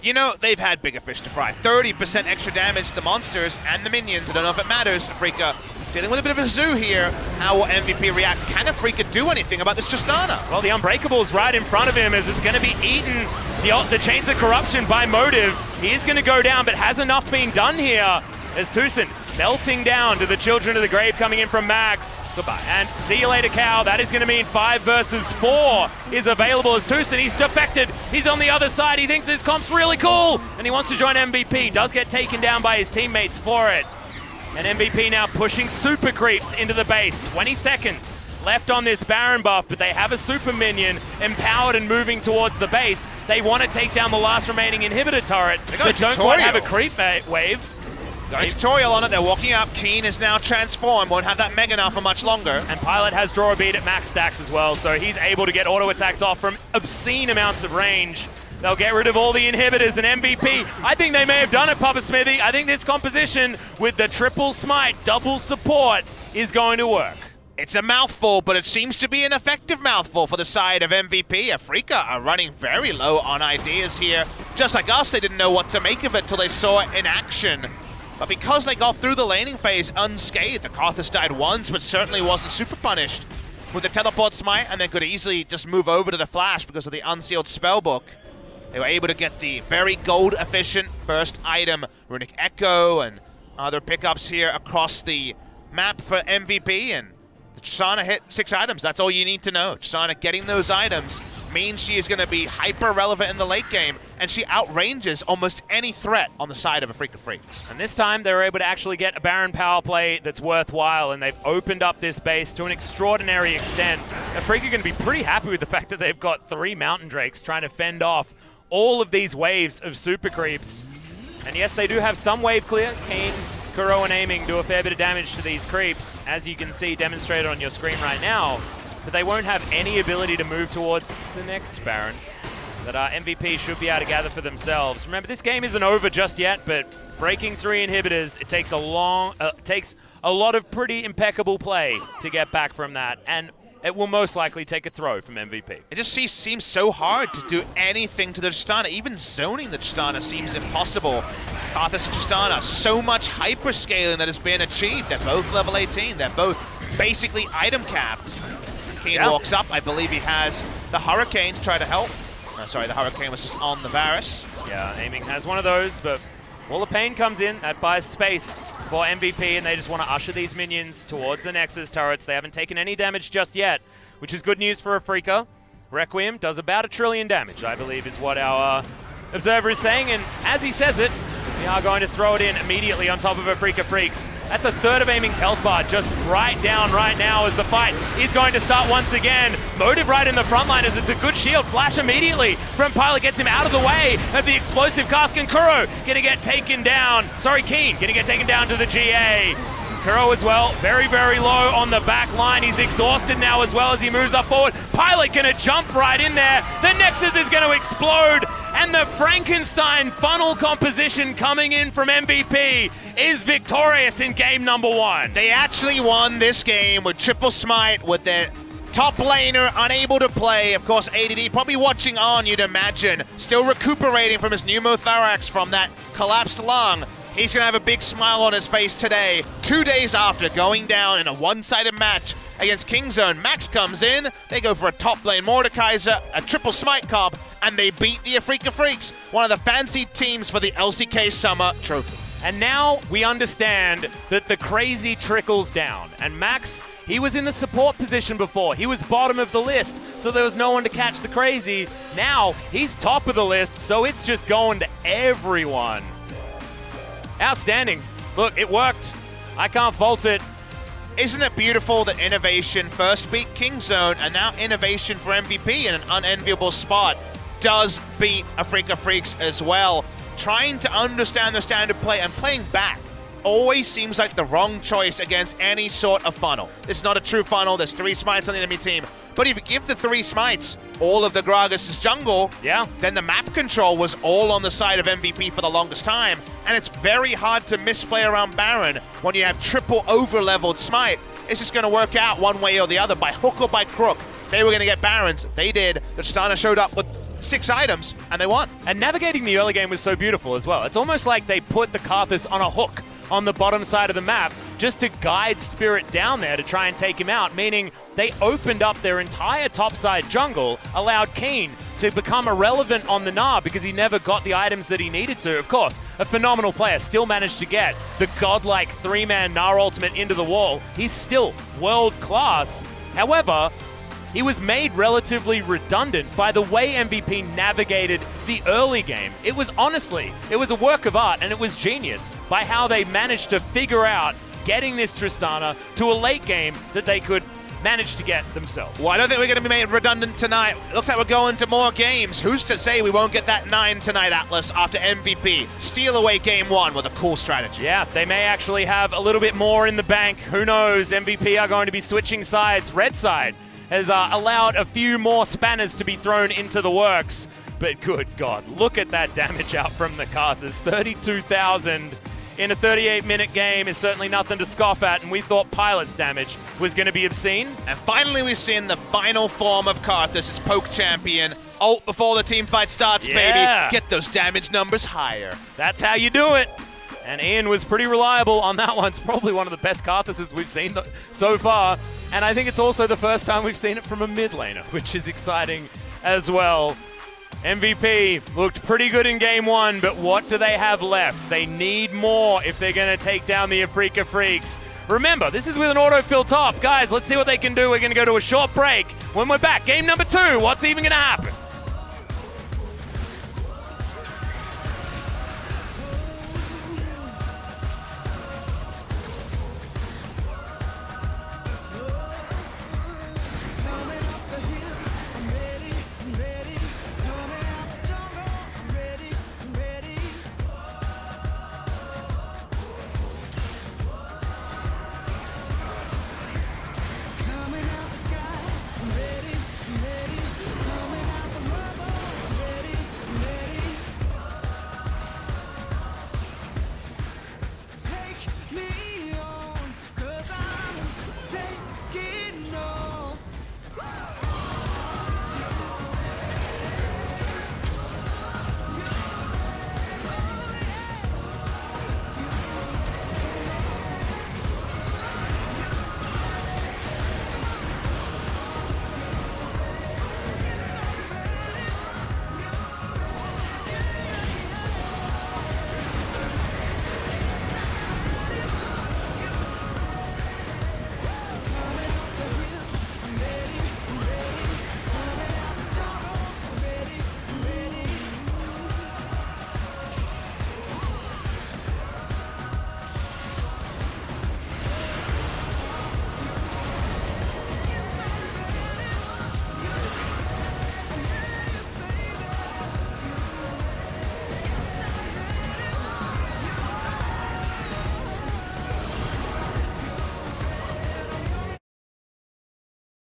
You know, they've had bigger fish to fry. 30% extra damage to the monsters and the minions. I don't know if it matters. Afreeca dealing with a bit of a zoo here. How will MVP react? Can Afreeca do anything about this Tristana? Well, the Unbreakable's right in front of him as it's going to be eaten. The Chains of Corruption by Motive. He is going to go down, but has enough been done here as Tucson belting down to the Children of the Grave coming in from Max. Goodbye. And see you later, Cal. That is going to mean 5 versus 4 is available as Tucson. He's defected. He's on the other side. He thinks this comp's really cool, and he wants to join MVP. Does get taken down by his teammates for it. And MVP now pushing super creeps into the base. 20 seconds left on this Baron buff, but they have a super minion empowered and moving towards the base. They want to take down the last remaining inhibitor turret, but don't quite have a creep wave. Got a tutorial on it. They're walking up. Keen is now transformed. Won't have that Mega now for much longer. And Pilot has draw a bead at max stacks as well, so he's able to get auto attacks off from obscene amounts of range. They'll get rid of all the inhibitors, and MVP, I think they may have done it, Papa Smithy. I think this composition with the triple smite, double support is going to work. It's a mouthful, but it seems to be an effective mouthful for the side of MVP. Afreeca are running very low on ideas here. Just like us, they didn't know what to make of it till they saw it in action. But because they got through the laning phase unscathed, the Karthus died once, but certainly wasn't super punished with the teleport smite, and then could easily just move over to the flash because of the Unsealed Spellbook. They were able to get the very gold-efficient first item, Runic Echo, and other pickups here across the map for MVP, and Tristana hit 6 items. That's all you need to know. Tristana getting those items means she is going to be hyper-relevant in the late game, and she outranges almost any threat on the side of Afreeca Freecs. And this time, they were able to actually get a Baron power play that's worthwhile, and they've opened up this base to an extraordinary extent. Afreeca are going to be pretty happy with the fact that they've got 3 Mountain Drakes trying to fend off all of these waves of super creeps. And yes, they do have some wave clear. Keen, Kuro, and Aiming do a fair bit of damage to these creeps, as you can see demonstrated on your screen right now. But they won't have any ability to move towards the next Baron that our MVP should be able to gather for themselves. Remember, this game isn't over just yet, but breaking 3 inhibitors, it takes takes a lot of pretty impeccable play to get back from that, and it will most likely take a throw from MVP. It just seems so hard to do anything to the Tristana. Even zoning the Tristana seems impossible. Karthus and Tristana, so much hyperscaling that has been achieved. They're both level 18. They're both basically item capped. Keen walks up. I believe he has the Hurricane to try to help. Sorry, the Hurricane was just on the Varus. Yeah, Aiming has one of those, but Wall of Pain comes in. That buys space for MVP, and they just want to usher these minions towards the Nexus turrets. They haven't taken any damage just yet. which is good news for Afreeca. Requiem does about 1 trillion damage, I believe is what our observer is saying, and as he says it, we are going to throw it in immediately on top of Afreeca Freecs. That's a third of Aiming's health bar just right down right now as the fight is going to start once again. Motive right in the front line as it's a good shield. Flash immediately from Pilot gets him out of the way of the explosive cask, and Kuro gonna get taken down. Sorry, Keen gonna get taken down to the GA. Kuro as well, very, very low on the back line. He's exhausted now as well as he moves up forward. Pilot gonna jump right in there. The Nexus is gonna explode. And the Frankenstein funnel composition coming in from MVP is victorious in game number 1. They actually won this game with triple smite, with their top laner unable to play. Of course, ADD probably watching on, you'd imagine. Still recuperating from his pneumothorax from that collapsed lung. He's going to have a big smile on his face today, 2 days after going down in a one-sided match against Kingzone. Max comes in, they go for a top lane Mordekaiser, a triple smite comp, and they beat the Afreeca Freecs, one of the fancy teams for the LCK Summer Trophy. And now we understand that the crazy trickles down. And Max, he was in the support position before. He was bottom of the list, so there was no one to catch the crazy. Now he's top of the list, so it's just going to everyone. Outstanding. Look, it worked. I can't fault it. Isn't it beautiful that Innovation first beat Kingzone, and now Innovation for MVP in an unenviable spot does beat Afreeca Freecs as well. Trying to understand the standard play and playing back always seems like the wrong choice against any sort of funnel. This is not a true funnel. There's 3 smites on the enemy team. But if you give the 3 smites all of the Gragas' jungle, then the map control was all on the side of MVP for the longest time. And it's very hard to misplay around Baron when you have triple over-leveled smite. It's just going to work out one way or the other, by hook or by crook. They were going to get Barons. They did. The Tristana showed up with 6 items, and they won. And navigating the early game was so beautiful as well. It's almost like they put the Karthus on a hook on the bottom side of the map just to guide Spirit down there to try and take him out, meaning they opened up their entire topside jungle, allowed Keen to become irrelevant on the Gnar because he never got the items that he needed to. Of course, a phenomenal player still managed to get the godlike 3-man Gnar ultimate into the wall. He's still world class. However, he was made relatively redundant by the way MVP navigated the early game. It was honestly, it was a work of art, and it was genius by how they managed to figure out getting this Tristana to a late game that they could manage to get themselves. Well, I don't think we're going to be made redundant tonight. Looks like we're going to more games. Who's to say we won't get that 9 tonight, Atlas, after MVP? Steal away game 1 with a cool strategy. Yeah, they may actually have a little bit more in the bank. Who knows? MVP are going to be switching sides. Red side has allowed a few more spanners to be thrown into the works. But good God, look at that damage out from the Karthus. 32,000 in a 38-minute game is certainly nothing to scoff at, and we thought Pilot's damage was going to be obscene. And finally we've seen the final form of Karthus, its poke champion. Ult before the team fight starts, baby. Get those damage numbers higher. That's how you do it. And Ian was pretty reliable on that one. It's probably one of the best Karthuses we've seen so far. And I think it's also the first time we've seen it from a mid laner, which is exciting as well. MVP looked pretty good in game 1, but what do they have left? They need more if they're going to take down the Afreeca Freecs. Remember, this is with an autofill top. Guys, let's see what they can do. We're going to go to a short break. When we're back, game number 2, what's even going to happen?